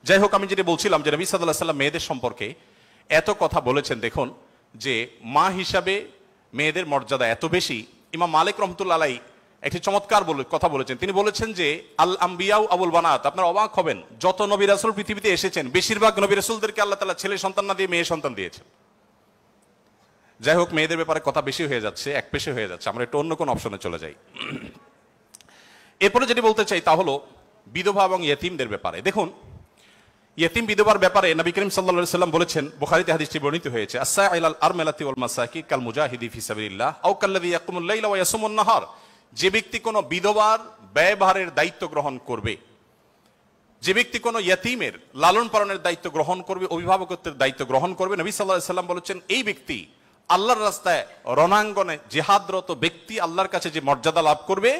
যাই হোক, আমি যেটা বলছিলাম যে নবী সাল্লাল্লাহু আলাইহি ওয়াসাল্লাম মেয়েদের সম্পর্কে এত কথা বলেছেন। দেখুন যে মা হিসাবে মেয়েদের মর্যাদা এত বেশি। ইমাম মালিক রহমতুল্লাহ আলাইহি একটি চমৎকার কথা বলেছেন। তিনি বলেছেন যে আল আম্বিয়াউ আবুল বানাত, আপনারা অবাক হবেন, যত নবী রাসূল পৃথিবীতে এসেছেন বেশিরভাগ নবী রাসূলদেরকে আল্লাহ তাআলা ছেলে সন্তান না দিয়ে মেয়ে সন্তান দিয়েছেন। যাই হোক, মেয়েদের ব্যাপারে কথা বেশি হয়ে যাচ্ছে, এক পেশে হয়ে যাচ্ছে, আমরা একটু অন্য কোন অপশনে চলে যাই। এরপরে যেটি বলতে চাই তা হলো বিধবা এবং ইয়েতিমদের ব্যাপারে। দেখুন, ইয়েতিম বিধবার ব্যাপারে নবী করিম সাল্লাল্লাহু আলাইহি ওয়াসাল্লাম বলেছেন, বুখারীতে হাদিসটি বর্ণিত হয়েছে, আস-সাইলাল আরমালাতি ওয়াল মাসাকি কাল মুজাহিদি ফি সাবিলিল্লাহ আও কাল্লাযী ইয়াকুমুল লাইলা ওয়া ইয়াসুমুন নাহার। যে ব্যক্তি কোনো বিধবার ব্যয়ভারের দায়িত্ব গ্রহণ করবে, যে ব্যক্তি কোনো ইয়েতিমের লালন পালনের দায়িত্ব গ্রহণ করবে, অভিভাবকত্বের দায়িত্ব গ্রহণ করবে, নবী সাল্লাল্লাহু আলাইহি ওয়াসাল্লাম বলেছেন এই ব্যক্তি আল্লাহর রাস্তায় রণাঙ্গনে জিহাদরত ব্যক্তি আল্লাহর কাছে যে মর্যাদা লাভ করবে,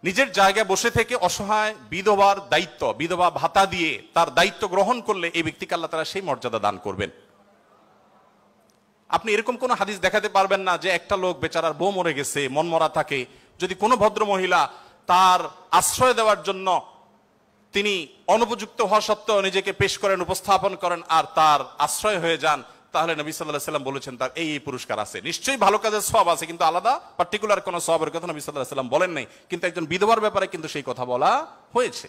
নিজের জায়গায় বসে থেকে অসহায় বিধবার দায়িত্ব, বিধবা ভাতা দিয়ে তার দায়িত্ব গ্রহণ করলে এই ব্যক্তিকে আল্লাহ তাআলা সেই মর্যাদা দান করবেন। আপনি এরকম কোন হাদিস দেখাতে পারবেন না যে একটা লোক বেচারার বউ মরে গেছে, মনমরা থাকে, যদি কোনো ভদ্র মহিলা তার আশ্রয় দেওয়ার জন্য তিনি অনুপযুক্ত হওয়া সত্ত্বেও নিজেকে পেশ করেন, উপস্থাপন করেন আর তার আশ্রয় হয়ে যান, তাহলে নবী সাল্লাল্লাহু আলাইহি ওয়াসাল্লাম বলেছেন তার এই পুরস্কার আছে। নিশ্চয়ই ভালো কাজের সওয়াব আছে, কিন্তু আলাদা পার্টিকুলার কোনো সওয়াবের কথা নবী সাল্লাল্লাহু আলাইহি ওয়াসাল্লাম বলেন নাই। কিন্তু একজন বিধবার ব্যাপারে কিন্তু সেই কথা বলা হয়েছে।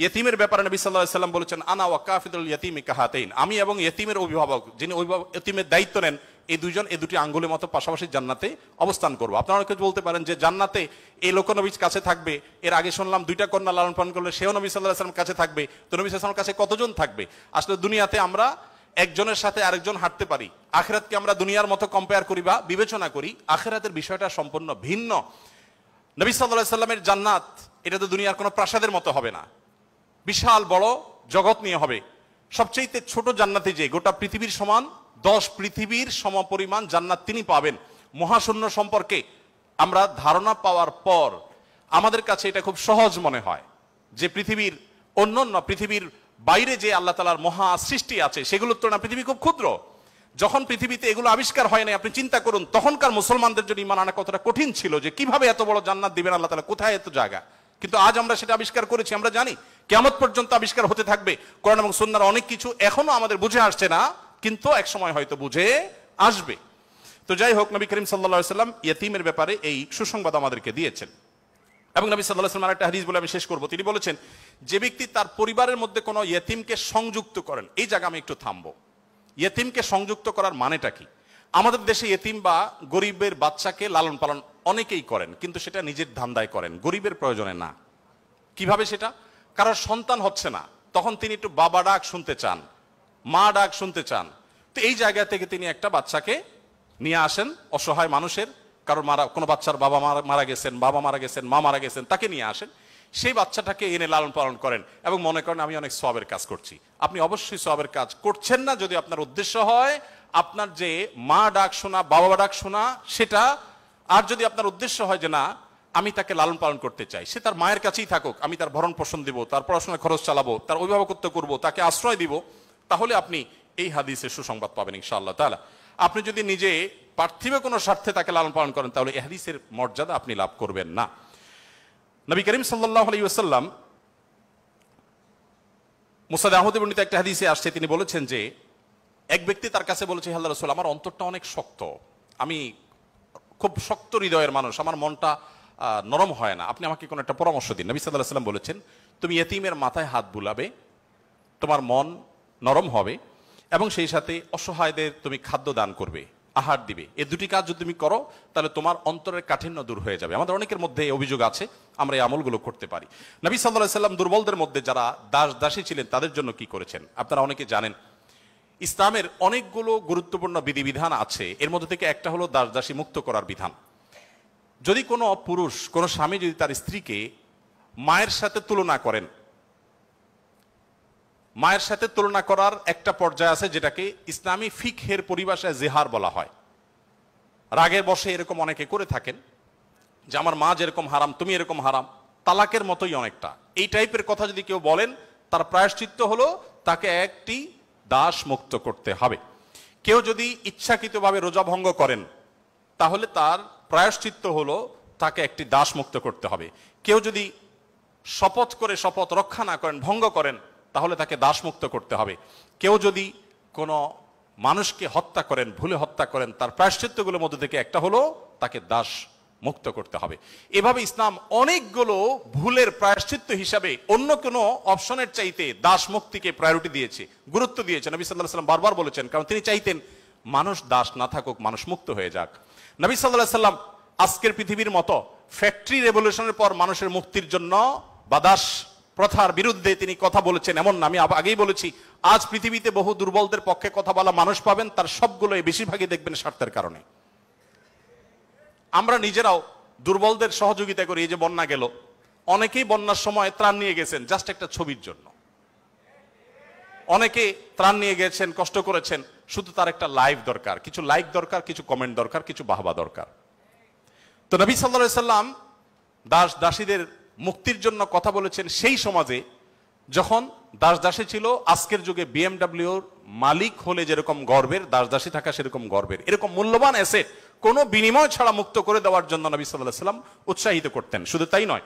ইয়েতিমের ব্যাপারে নবী সাল্লাল্লাহু আলাইহি ওয়াসাল্লাম বলেছেন, আনা ওয়া কাফিলুল ইয়াতিমি কাহাতাইন, আমি এবং ইয়েতিমের অভিভাবক, যিনি ইয়েতিমের দায়িত্ব নেন, এই দুইজন এই দুটি আঙ্গুলের মতো পাশাপাশি জান্নাতে অবস্থান করবো। আপনারা অনেকে বলতে পারেন যে জান্নাতে এই লোক নবীর কাছে থাকবে, এর আগে শুনলাম দুইটা কন্যা লালন পালন করলে সেও নবী সাল্লাল্লাহু আলাইহি ওয়াসাল্লাম কাছে থাকবে, তো নবী সাল্লাল্লাহু আলাইহি ওয়াসাল্লামের কাছে কতজন থাকবে? আসলে দুনিয়াতে আমরা একজনের সাথে আরেকজন হাঁটতে পারি, আখিরাতকে আমরা দুনিয়ার মতো কম্পেয়ার করি বা বিবেচনা করি, আখিরাতের বিষয়টা সম্পূর্ণ ভিন্ন। নবী সাল্লাল্লাহু আলাইহি ওয়াসাল্লামের জান্নাত এটা তো দুনিয়ার কোনো প্রাসাদের মতো হবে না, বিশাল বড় জগৎ নিয়ে হবে। সবচেয়ে ছোট জান্নাতে যে গোটা পৃথিবীর সমান 10 পৃথিবীর সমপরিমাণ জান্নাত তিনি পাবেন। মহাশূন্য সম্পর্কে আমরা ধারণা পাওয়ার পর আমাদের কাছে এটা খুব সহজ মনে হয় যে পৃথিবীর অন্যান্য পৃথিবীর বাইরে যে আল্লাহ তাআলার মহা সৃষ্টি আছে সেগুলোর তুলনায় পৃথিবী খুব ক্ষুদ্র। যখন পৃথিবীতে এগুলো আবিষ্কার হয় নাই, আপনি চিন্তা করুন তখনকার মুসলমানদের জন্য ঈমান আনা কতটা কঠিন ছিল, যে কিভাবে এত বড় জান্নাত দিবেন আল্লাহ তাআলা, কোথায় এত জায়গা। কিন্তু আজ আমরা সেটা আবিষ্কার করেছি, আমরা জানি কিয়ামত পর্যন্ত আবিষ্কার হতে থাকবে। কোরআন এবং সুন্নাহর অনেক কিছু এখনো আমাদের বুঝে আসছে না, কিন্তু এক সময় হয়তো বুঝে আসবে। তো যাই হোক, নবী করিম সাল্লাল্লাহু আলাইহি ওয়াসাল্লাম ইয়েতিমের ব্যাপারে এই সুসংবাদ আমাদেরকে দিয়েছেন। এবং নবী সাল্লাল্লাহু আলাইহি ওয়াসাল্লাম আরেকটা হাদিস বলে আমি শেষ করব, তিনি বলেছেন যে ব্যক্তি তার পরিবারের মধ্যে কোনো ইয়েতিমকে সংযুক্ত করেন, এই জায়গা আমি একটু থামবো। ইয়েতিমকে সংযুক্ত করার মানেটা কি? আমাদের দেশে ইয়েতিম বা গরিবের বাচ্চাকে লালন পালন অনেকেই করেন, কিন্তু সেটা নিজের ধান্দায় করেন, গরিবের প্রয়োজনে না। কিভাবে সেটা? কারণ সন্তান হচ্ছে না, তখন তিনি একটু বাবা ডাক শুনতে চান, মা ডাক শুনতে চান, তো এই জায়গা থেকে তিনি একটা বাচ্চাকে নিয়ে আসেন, অসহায় মানুষের, কারণ কোনো বাচ্চার বাবা মারা গেছেন, বাবা মারা গেছেন, মা মারা গেছেন, তাকে নিয়ে আসেন, সেই বাচ্চাটাকে এনে লালন পালন করেন এবং মনে করেন আমি অনেক সওয়াবের কাজ করছি। আপনি অবশ্যই সওয়াবের কাজ করছেন না যদি আপনার উদ্দেশ্য হয় আপনার যে মা ডাক শোনা, বাবা ডাক শোনা সেটা, আর যদি আপনার উদ্দেশ্য হয় যে না আমি তাকে লালন পালন করতে চাই, সে তার মায়ের কাছেই থাকুক, আমি তার ভরণ পোষণ দিব, তার পড়াশোনার খরচ চালাবো, তার অভিভাবকত্ব করব, তাকে আশ্রয় দিব, তাহলে আপনি এই হাদিসের সুসংবাদ পাবেন ইনশাআল্লাহ তাআলা। আপনি যদি নিজে পার্থিব কোনো স্বার্থে তাকে লালন পালন করেন তাহলে এই হাদিসের মর্যাদা আপনি লাভ করবেন না। নবী করিম সাল্লাল্লাহু আলাইহি ওয়াসাল্লাম মুসনাদ আহমদে বর্ণিত একটা হাদিসে আসছে, তিনি বলেছেন যে এক ব্যক্তি তার কাছে বলেছে, হে আল্লাহর রাসূল, আমার অন্তরটা অনেক শক্ত, আমি খুব শক্ত হৃদয়ের মানুষ, আমার মনটা নরম হয় না, আপনি আমাকে কোনো একটা পরামর্শ দিন। নবী সাল্লাল্লাহু আলাইহি ওয়াসাল্লাম বলেছেন, তুমি ইয়েতিমের মাথায় হাত বুলাবে, তোমার মন নরম হবে এবং সেই সাথে অসহায়দের তুমি খাদ্য দান করবে, আহার দিবে। এই দুটি কাজ যদি তুমি করো তাহলে তোমার অন্তরের কাঠিন্য দূর হয়ে যাবে। আমাদের অনেকের মধ্যে এই অভিযোগ আছে, আমরা এই আমলগুলো করতে পারি। নবী সাল্লাল্লাহু আলাইহি ওয়াসাল্লাম দুর্বলদের মধ্যে যারা দাস দাসী ছিলেন তাদের জন্য কি করেছেন আপনারা অনেকে জানেন। ইসলামের অনেকগুলো গুরুত্বপূর্ণ বিধিবিধান আছে, এর মধ্যে থেকে একটা হলো দাস দাসী মুক্ত করার বিধান। যদি কোনো পুরুষ, কোনো স্বামী যদি তার স্ত্রীকে মায়ের সাথে তুলনা করেন, মায়ের সাথে তুলনা করার একটা পর্যায়ে আছে যেটাকে ইসলামী ফিকহের পরিভাষায় জিহার বলা হয়। রাগের বশে এরকম অনেকে করে থাকেন যে আমার মা যেরকম হারাম তুমি এরকম হারাম, তালাকের মতোই অনেকটা এই টাইপের কথা যদি কেউ বলেন, তার প্রায়শ্চিত্ত হলো তাকে একটি দাস মুক্ত করতে হবে। কেউ যদি ইচ্ছাকৃতভাবে রোজা ভঙ্গ করেন তাহলে তার প্রায়শ্চিত্ত হলো তাকে একটি দাস মুক্ত করতে হবে। কেউ যদি শপথ করে শপথ রক্ষা না করেন, ভঙ্গ করেন, তাহলে তাকে দাস মুক্ত করতে হবে। কেউ যদি কোনো মানুষকে হত্যা করেন, ভুলে হত্যা করেন, তার প্রায়শ্চিত্তগুলোর মধ্যে থেকে একটা হলো তাকে দাস মুক্ত করতে হবে। এভাবে ইসলাম অনেকগুলো ভুলের প্রায়শ্চিত্ত হিসাবে অন্য কোনো অপশনের চাইতে দাস মুক্তিকে প্রায়োরিটি দিয়েছে, গুরুত্ব দিয়েছে। নবী সাল্লাল্লাহু আলাইহি ওয়াসাল্লাম বারবার বলেছেন, কারণ তিনি চাইতেন মানুষ দাস না থাকুক, মানুষ মুক্ত হয়ে যাক। নবী সাল্লাল্লাহু আলাইহি ওয়াসাল্লাম আজকের পৃথিবীর মতো ফ্যাক্টরি রেভলিউশনের পর মানুষের মুক্তির জন্য বা দাস প্রথার বিরুদ্ধে তিনি কথা বলেছেন এমন না। আমি আগেই বলেছি, আজ পৃথিবীতে বহু দুর্বলদের পক্ষে কথা বলা মানুষ পাবেন, তার সবগুলোই বেশিরভাগই দেখবেন স্বার্থের কারণে। আমরা নিজেরাও দুর্বলদের সহযোগিতা করি। এই যে বন্যা গেল, অনেকেই বন্যার সময় ত্রাণ নিয়ে গেছেন জাস্ট একটা ছবির জন্য, অনেকে ত্রাণ নিয়ে গেছেন, কষ্ট করেছেন, শুধু তার একটা লাইভ দরকার, কিছু লাইক দরকার, কিছু কমেন্ট দরকার, কিছু বাহবা দরকার। তো নবী সাল্লাল্লাহু আলাইহি সাল্লাম দাস দাসীদের মুক্তির জন্য কথা বলেছেন সেই সমাজে যখন দাস দাসী ছিল আজকের যুগে বিএমডব্লিউর মালিক হলে যেরকম গর্বের, দাস দাসী থাকা সেরকম গর্বের। এরকম মূল্যবান অ্যাসেট কোনো বিনিময় ছাড়া মুক্ত করে দেওয়ার জন্য নবী সাল্লাল্লাহু আলাইহি সাল্লাম উৎসাহিত করতেন। শুধু তাই নয়,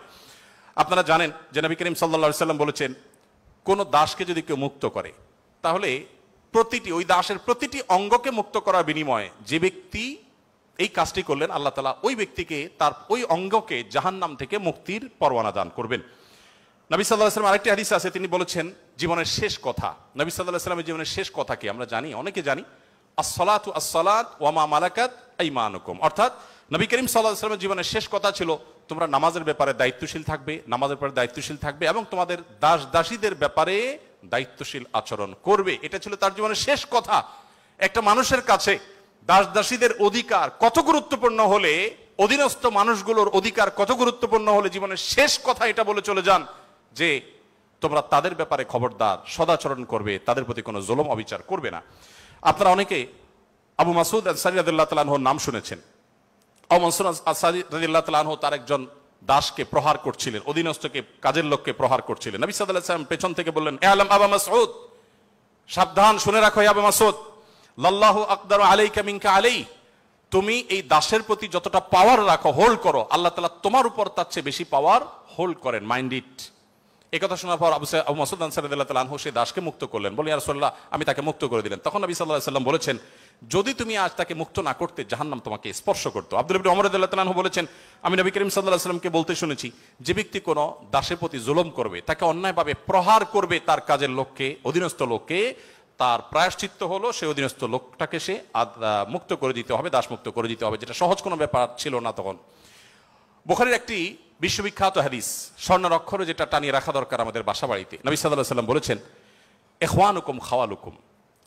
আপনারা জানেন যে নবী করিম সাল্লাল্লাহু আলাইহি সাল্লাম বলেছেন, কোন দাসকে যদি কেউ মুক্ত করে তাহলে ওই দাসের প্রতিটি অঙ্গকে মুক্ত করার বিনিময়ে যে ব্যক্তি এই কাজটি করলেন, আল্লাহ তাআলা ওই ব্যক্তিকে তার ওই অঙ্গকে জাহান্নাম থেকে মুক্তির পরওয়ানা দান করবেন। নবী সাল্লাল্লাহু আলাইহি ওয়াসাল্লাম আরেকটি হাদিসে আছে, তিনি বলেছেন জীবনের শেষ কথা। নবী সাল্লাল্লাহু আলাইহি ওয়াসাল্লামের জীবনের শেষ কথা কি আমরা জানি, অনেকে জানি, আসসালাতু আসসালাত ওয়া মা মালাকাত আইমানুকুম। অর্থাৎ নবী করিম সাল্লাল্লাহু আলাইহি ওয়াসাল্লামের জীবনের শেষ কথা ছিল, তোমরা নামাজের ব্যাপারে দায়িত্বশীল থাকবে, নামাজের ব্যাপারে দায়িত্বশীল থাকবে এবং তোমাদের দাস দাসীদের ব্যাপারে দায়িত্বশীল আচরণ করবে। এটা ছিল তার জীবনের শেষ কথা। একটা মানুষের কাছে দাস দাসীদের অধিকার কত গুরুত্বপূর্ণ হলে, অধীনস্থ মানুষগুলোর অধিকার কত গুরুত্বপূর্ণ হলে জীবনের শেষ কথা এটা বলে চলে যান যে তোমরা তাদের ব্যাপারে খবরদার, সদাচরণ করবে, তাদের প্রতি কোনো জুলুম অবিচার করবে না। আপনারা অনেকে আবু মাসউদ আনসারী রাদিয়াল্লাহু তাআলা আনহুর নাম শুনেছেন। আবু মাসউদ আনসারী রাদিয়াল্লাহু তাআলা আনহু তার একজন দাসকে প্রহার করছিলেন, অধীনস্থকে, কাজের লোককে প্রহার করছিলেন। নবী সাল্লাল্লাহু আলাইহি ওয়াসাল্লাম পেছন থেকে বললেন, ইআলাম আবু মাসউদ, সাবধান, শুনে রাখো আবু মাসউদ, লাল্লাহু আকদারু আলাইকা মিনকা আলাই, তুমি এই দাসের প্রতি যতটা পাওয়ার রাখো, হোল্ড করো, আল্লাহ তাআলা তোমার উপর তার চেয়ে বেশি পাওয়ার হোল্ড করেন, মাইন্ড ইট। এই কথা শোনার পর আবু মাসউদ আনসারী রাদিয়াল্লাহু তাআলা আনহু সেই দাসকে মুক্ত করলেন, বলে ইয়া রাসূলুল্লাহ, আমি তাকে মুক্ত করে দিলেন। তখন নবী সাল্লাল্লাহু আলাইহি ওয়াসাল্লাম বলেছেন, যদি তুমি আজ তাকে মুক্ত না করতে জাহান্নাম তোমাকে স্পর্শ করতো। আব্দুল্লাহ ইবনে ওমর রাদিয়াল্লাহু তাআলা আনহু বলেছেন, আমি নবী করিম সাল্লাল্লাহু আলাইহি ওয়াসাল্লামকে বলতে শুনেছি, যে ব্যক্তি কোনো দাসের প্রতি জুলুম করবে, তাকে অন্যায়ভাবে প্রহার করবে তার কাজের লোককে, অধীনস্থ লোককে, তার প্রায়শ্চিত্ত হলো সে অধীনস্থ লোকটাকে সে মুক্ত করে দিতে হবে, দাস মুক্ত করে দিতে হবে, যেটা সহজ কোনো ব্যাপার ছিল না তখন। বুখারীর একটি বিশ্ববিখ্যাত হাদিস, স্বর্ণের অক্ষরে যেটা টানিয়ে রাখা দরকার আমাদের বাসা বাড়িতে। নবী সাল্লাল্লাহু আলাইহি ওয়াসাল্লাম বলেছেন, ইখওয়ানুকুম খাওয়ালুকুম,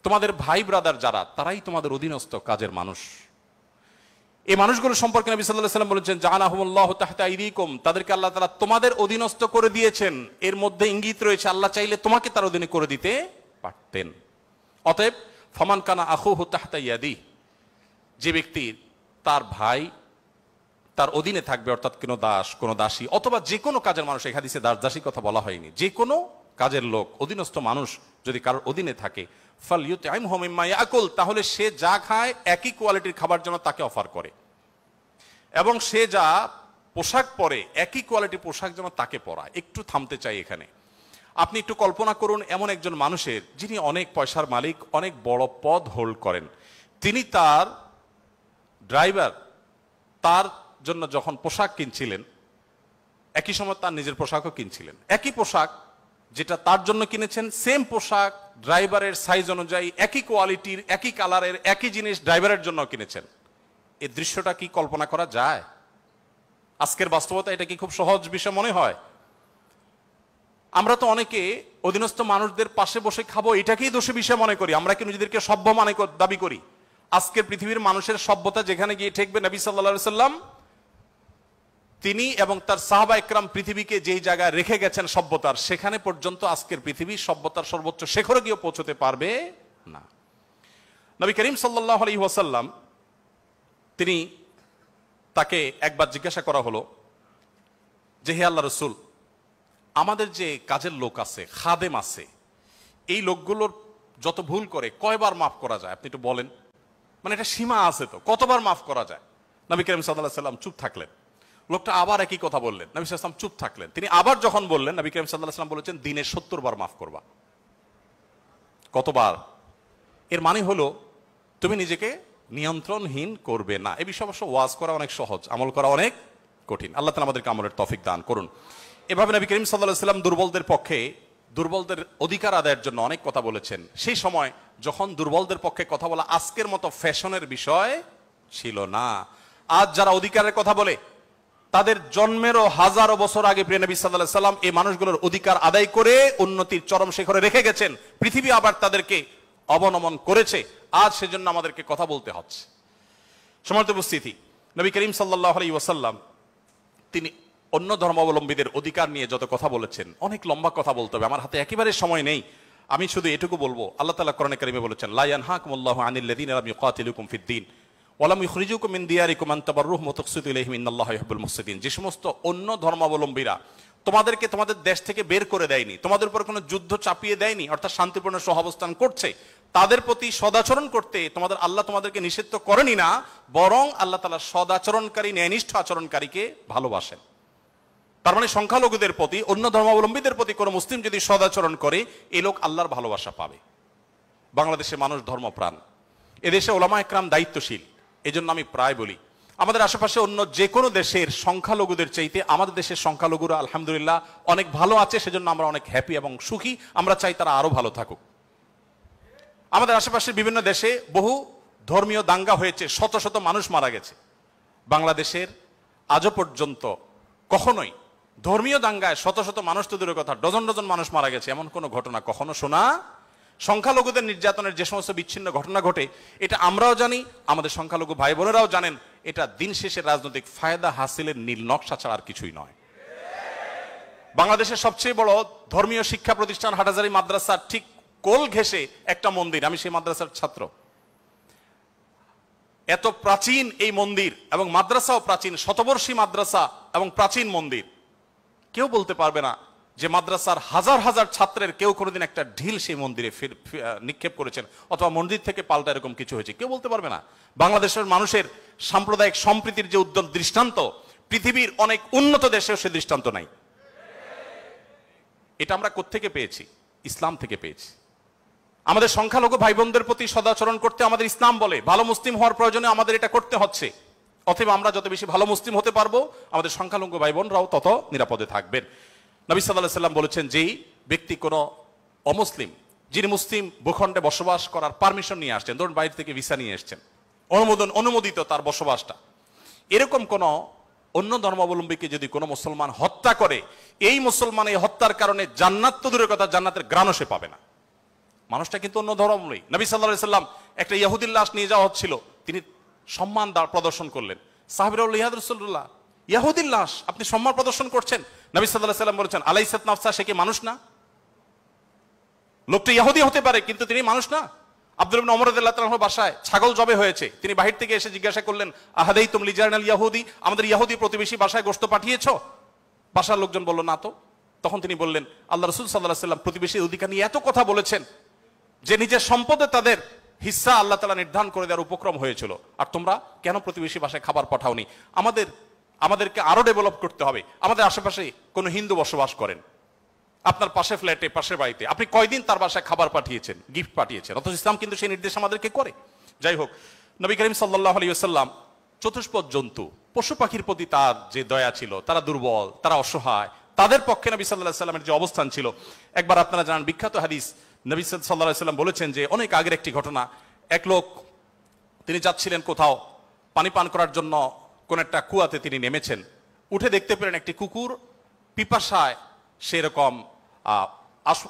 তোমাদের ভাই ব্রাদার যারা, তারাই তোমাদের অধীনস্থ কাজের মানুষ। এই মানুষগুলো সম্পর্কে নবী সাল্লাল্লাহু আলাইহি ওয়াসাল্লাম বলেছেন, জাআলাহুমুল্লাহু তাহতা আইদিকুম, তাদেরকে আল্লাহ তাআলা তোমাদের অধীনস্থ করে দিয়েছেন। এর মধ্যে ইঙ্গিত রয়েছে আল্লাহ চাইলে তোমাকে তার অধীনে করে দিতে পারতেন। অতএব ফামান কানা আখুহু তাহতা ইয়াদি, যে ব্যক্তি তার ভাই তার অধীনে থাকবে, অর্থাৎ কোনো দাস, কোনো দাসী অথবা যে কোনো কাজের মানুষ, এই হাদিসে দাস দাসী কথা বলা হয়নি, যে কোনো কাজের লোক, অধীনস্থ মানুষ যদি কারোর অধীনে থাকে, ফালইউতইমহু মিম্মা ইয়াকুল, তাহলে সে যা খায় একই কোয়ালিটির খাবার যেন তাকে অফার করে, এবং সে যা পোশাক পরে একই কোয়ালিটির পোশাক যেন তাকে পরায়। একটু থামতে চাই এখানে। আপনি একটু কল্পনা করুন, এমন একজন মানুষের যিনি অনেক পয়সার মালিক, অনেক বড় পদ হোল্ড করেন, তিনি তার ড্রাইভার তার জন্য যখন পোশাক কিনছিলেন, একই সময় তার নিজের পোশাকও কিনছিলেন, একই পোশাক যেটা তার জন্য কিনেছেন, সেম পোশাক ড্রাইভারের সাইজ অনুযায়ী, একই কোয়ালিটির, একই কালারের, একই জিনিস ড্রাইভারের জন্য কিনেছেন। এই দৃশ্যটা কি কল্পনা করা যায়? আজকের বাস্তবতা এটা কি খুব সহজ বিষয় মনে হয়? আমরা তো অনেকে অধীনস্থ মানুষদের পাশে বসে খাবো এটাকেই দোষী বিষয় মনে করি। আমরা কি নিজেদেরকে সভ্য দাবি করি? আজকের পৃথিবীর মানুষের সভ্যতা যেখানে গিয়ে ঠেকবে, নবী সাল্লাল্লাহু আলাইহি ওয়াসাল্লাম তিনি এবং তার সাহাবা ইকরাম পৃথিবীকে যেই জায়গায় রেখে গেছেন সভ্যতার, সেখানে পর্যন্ত আজকের পৃথিবী সভ্যতার সর্বোচ্চ শিখরে গিয়ে পৌঁছতে পারবে না। নবী করিম সাল্লাল্লাহু আলাইহি ওয়াসাল্লাম তিনি, তাকে একবার জিজ্ঞাসা করা হলো যে, হে আল্লাহর রাসূল, আমাদের যে কাজের লোক আছে, খাদেম আছে, এই লোকগুলোর যত ভুল করে কয়বার মাফ করা যায় আপনি একটু বলেন? মানে এটা সীমা আছে তো, কতবার মাফ করা যায়? নবী করিম সাল্লাল্লাহু আলাইহি ওয়াসাল্লাম চুপ থাকলেন। লোকটা আবার একই কথা বললেন, নবী সাল্লাল্লাহু আলাইহি ওয়াসাল্লাম চুপ থাকলেন। তিনি আবার যখন বললেন, নবী করিম সাল্লাল্লাহু আলাইহি ওয়াসাল্লাম বলেছেন, দিনে 70 বার মাফ করবা। কতবার? এর মানে হলো তুমি নিজেকে নিয়ন্ত্রণহীন করবে না। এ বিষয়ে অবশ্য ওয়াজ করা অনেক সহজ, আমল করা অনেক কঠিন। আল্লাহ তাআলা আমাদেরকে আমলের তৌফিক দান করুন। এভাবে নবী করিম সাল্লাল্লাহু আলাইহি ওয়াসাল্লাম দুর্বলদের পক্ষে, দুর্বলদের অধিকার আদায়ের জন্য অনেক কথা বলেছেন। সেই সময় যখন দুর্বলদের পক্ষে কথা বলা আজকের মতো ফ্যাশনের বিষয় ছিল না। আজ যারা অধিকারের কথা বলে, তাদের জন্মেরও হাজারো বছর আগে প্রিয় নবী সাল্লাল্লাহু আলাইহি ওয়াসাল্লাম এই মানুষগুলোর অধিকার আদায় করে উন্নতির চরম শিখরে রেখে গেছেন। পৃথিবী আবার তাদেরকে অবনমন করেছে। আজ সেজন্য আমাদেরকে কথা বলতে হচ্ছে। সম্মানিত উপস্থিতি, নবী করিম সাল্লাল্লাহু আলাইহি ওয়াসাল্লাম তিনি অন্য ধর্মাবলম্বীদের অধিকার নিয়ে যত কথা বলেছেন, অনেক লম্বা কথা বলতে হবে, আমার হাতে একেবারে সময় নেই। আমি শুধু এটুকু বলবো, আল্লাহ তাআলা কোরআনে কারিমে বলেছেন, লা ইয়ানহাকুমুল্লাহু আনিল্লাযীনা লাম ইউকাতিলুকুম ফিদ-দীন ওয়া লাম ইখরিজুকুম মিন দিয়ারিকুম আন তাবাররুহুম ওয়া তুকসিতু ইলাইহিম ইন্নাল্লাহা ইউহিব্বুল মুকসিতিন। যে সমস্ত অন্য ধর্মাবলম্বীরা তোমাদেরকে তোমাদের দেশ থেকে বের করে দেয়নি, তোমাদের উপর কোনো যুদ্ধ চাপিয়ে দেয়নি, অর্থাৎ শান্তিপূর্ণ সহাবস্থান করছে, তাদের প্রতি সদাচরণ করতে তোমাদের আল্লাহ তোমাদেরকে নিষিদ্ধ করেনি না, বরং আল্লাহ তাআলা সদাচরণকারী, ন্যায়নিষ্ঠ আচরণকারীকে ভালোবাসেন। তার মানে সংখ্যালঘুদের প্রতি, অন্য ধর্মাবলম্বীদের প্রতি কোনো মুসলিম যদি সদাচরণ করে, এই লোক আল্লাহর ভালোবাসা পাবে। বাংলাদেশে মানুষ ধর্মপ্রাণ, এদেশে ওলামা একরাম দায়িত্বশীল। এজন্য আমি প্রায় বলি, আমাদের আশেপাশে অন্য যে কোনো দেশের সংখ্যালঘুদের চাইতে আমাদের দেশের সংখ্যালঘুরা আলহামদুলিল্লাহ অনেক ভালো আছে। সেজন্য আমরা অনেক হ্যাপি এবং সুখী। আমরা চাই তারা আরো ভালো থাকুক। আমাদের আশেপাশের বিভিন্ন দেশে বহু ধর্মীয় দাঙ্গা হয়েছে, শত শত মানুষ মারা গেছে। বাংলাদেশের আজও পর্যন্ত কখনোই ধর্মীয় দাঙ্গায় শত শত মানুষ তো দূরের কথা, ডজন ডজন মানুষ মারা গেছে, এমন কোনো ঘটনা কখনো শোনা। সংখ্যালঘুদের নির্যাতনের যে সমস্ত বিচ্ছিন্ন ঘটনা ঘটে, এটা আমরাও জানি, আমাদের সংখ্যালঘু ভাই বোনেরাও জানেন। এটা দিন শেষে রাজনৈতিক ফায়দা হাসিলের নীল নকশা ছাড়া আর কিছুই নয়। বাংলাদেশের সবচেয়ে বড় ধর্মীয় শিক্ষা প্রতিষ্ঠান হাটহাজারী মাদ্রাসার ঠিক কোল ঘেঁষে একটা মন্দির, আমি সেই মাদ্রাসার ছাত্র। এত প্রাচীন এই মন্দির এবং মাদ্রাসাও প্রাচীন, শতবর্ষী মাদ্রাসা এবং প্রাচীন মন্দির। কেউ বলতে পারবে না যে মাদ্রাসার হাজার হাজার ছাত্রের কেউ কোনোদিন একটা ঢিল সেই মন্দিরে নিক্ষেপ করেছেন অথবা মন্দির থেকে পাল্টা এরকম কিছু হয়েছে, কেউ বলতে পারবে না। বাংলাদেশের মানুষের সাম্প্রদায়িক সম্প্রীতির যে উদ্যম দৃষ্টান্ত, পৃথিবীর অনেক উন্নত দেশেও সে দৃষ্টান্ত নাই। এটা আমরা কোত্থেকে পেয়েছি? ইসলাম থেকে পেয়েছি। আমাদের সংখ্যালঘু ভাই বোনদের প্রতি সদাচরণ করতে আমাদের ইসলাম বলে, ভালো মুসলিম হওয়ার প্রয়োজনে আমাদের এটা করতে হচ্ছে। অতএব আমরা যত বেশি ভালো মুসলিম হতে পারবো, আমাদের সংখ্যালঘু ভাই বোনরাও তত নিরাপদে থাকবেন। নবী সাল্লাল্লাহু আলাইহি ওয়াসাল্লাম বলেছেন, যেই ব্যক্তি কোনো অমুসলিম, যিনি মুসলিম ভূখণ্ডে বসবাস করার পারমিশন নিয়ে আসছেন, ধরুন বাইরে থেকে ভিসা নিয়ে এসছেন, অনুমোদিত তার বসবাসটা, এরকম কোন অন্য ধর্মাবলম্বীকে যদি কোনো মুসলমান হত্যা করে, এই মুসলমান এই হত্যার কারণে জান্নাত তো দূরের কথা, জান্নাতের ঘ্রাণও সে পাবে না। মানুষটা কিন্তু অন্য ধর্মাবলম্বী। নবী সাল্লাল্লাহু আলাইহি ওয়াসাল্লাম একটা ইহুদির লাশ নিয়ে যাওয়া হচ্ছিল, তিনি সম্মান প্রদর্শন করলেন। সাহাবীরা বললেন, ইয়া রাসূলুল্লাহ, ইহুদির লাশ আপনি সম্মান প্রদর্শন করছেন? নবী সাল্লাল্লাহু আলাইহি ওয়াসাল্লাম বলেছেন, আলাইসাত নাফসা, সে কি মানুষ না? লোকটা ইহুদি হতে পারে কিন্তু তিনি মানুষ না। আব্দুল্লাহ ইবনে ওমর রাদিয়াল্লাহু তাআলা আনহু বাসায় ছাগল জবে হয়েছে, তিনি বাহির থেকে এসে জিজ্ঞাসা করলেন, আহাদাইতুম লিজারনাল ইয়াহুদি, আমাদের ইহুদি প্রতিবেশী বাসায় গোশত পাঠিয়েছো? বাসার লোকজন বলল, না তো। তখন তিনি বললেন, আল্লাহ রাসূল সাল্লাল্লাহু আলাইহি ওয়াসাল্লাম প্রতিবেশীর অধিকার নিয়ে এত কথা বলেছেন যে নিজের সম্পদে তাদের হিস্সা আল্লাহ তাআলা নির্ধারণ করে দেওয়ার উপক্রম হয়েছিল, আর তোমরা কেন প্রতিবেশী বাসায় খাবার পাঠাওনি? আমাদেরকে আরো ডেভেলপ করতে হবে। আমাদের আশেপাশে কোনো হিন্দু বসবাস করেন, আপনার পাশে ফ্ল্যাটে, পাশের বাড়িতে, আপনি কয়দিন তার বাসায় খাবার পাঠিয়েছেন, গিফট পাঠিয়েছেন? অথচ ইসলাম কিন্তু সেই নির্দেশ আমাদেরকে করে। যাই হোক, নবী করিম সাল্লাল্লাহু আলাইহি ওয়াসাল্লাম চতুষ্পদ জন্তু, পশু পাখির প্রতি তার যে দয়া ছিল, তারা দুর্বল, তারা অসহায়, তাদের পক্ষে নবী সাল্লাল্লাহু আলাইহি ওয়াসাল্লামের যে অবস্থান ছিল, একবার আপনারা জানেন বিখ্যাত হাদিস, নবী সাল্লাল্লাহু আলাইহি ওয়াসাল্লাম বলেছেন যে অনেক আগের একটি ঘটনা, এক লোক তিনি যাচ্ছিলেন কোথাও পানি পান করার জন্য, কোন একটা কুয়াতে তিনি নেমেছেন, উঠে দেখতে পেলেন একটি কুকুর পিপাসায় সেরকম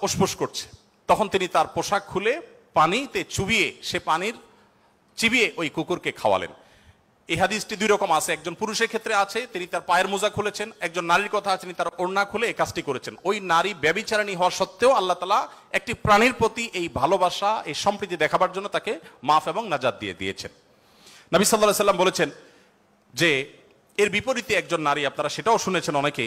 উসফুস করছে। তখন তিনি তার পোশাক খুলে পানিতে চুবিয়ে, সে পানির চিবিয়ে ওই কুকুরকে খাওয়ালেন। এই হাদিসটি দুই রকম আছে, একজন পুরুষের ক্ষেত্রে আছে, তিনি তার পায়ের মোজা খুলেছেন, একজন নারীর কথা আছে, তিনি তার ওড়না খুলে এই কাজটি করেছেন। ওই নারী ব্যভিচারিণী হওয়া সত্ত্বেও আল্লাহ তাআলা একটি প্রাণীর প্রতি এই ভালোবাসা, এই সম্প্রীতি দেখাবার জন্য তাকে মাফ এবং নাজাত দিয়ে দিয়েছেন। নবী সাল্লাল্লাহু আলাইহি ওয়াসাল্লাম বলেছেন যে এর বিপরীতে একজন নারী, আপনারা সেটাও শুনেছেন অনেকে,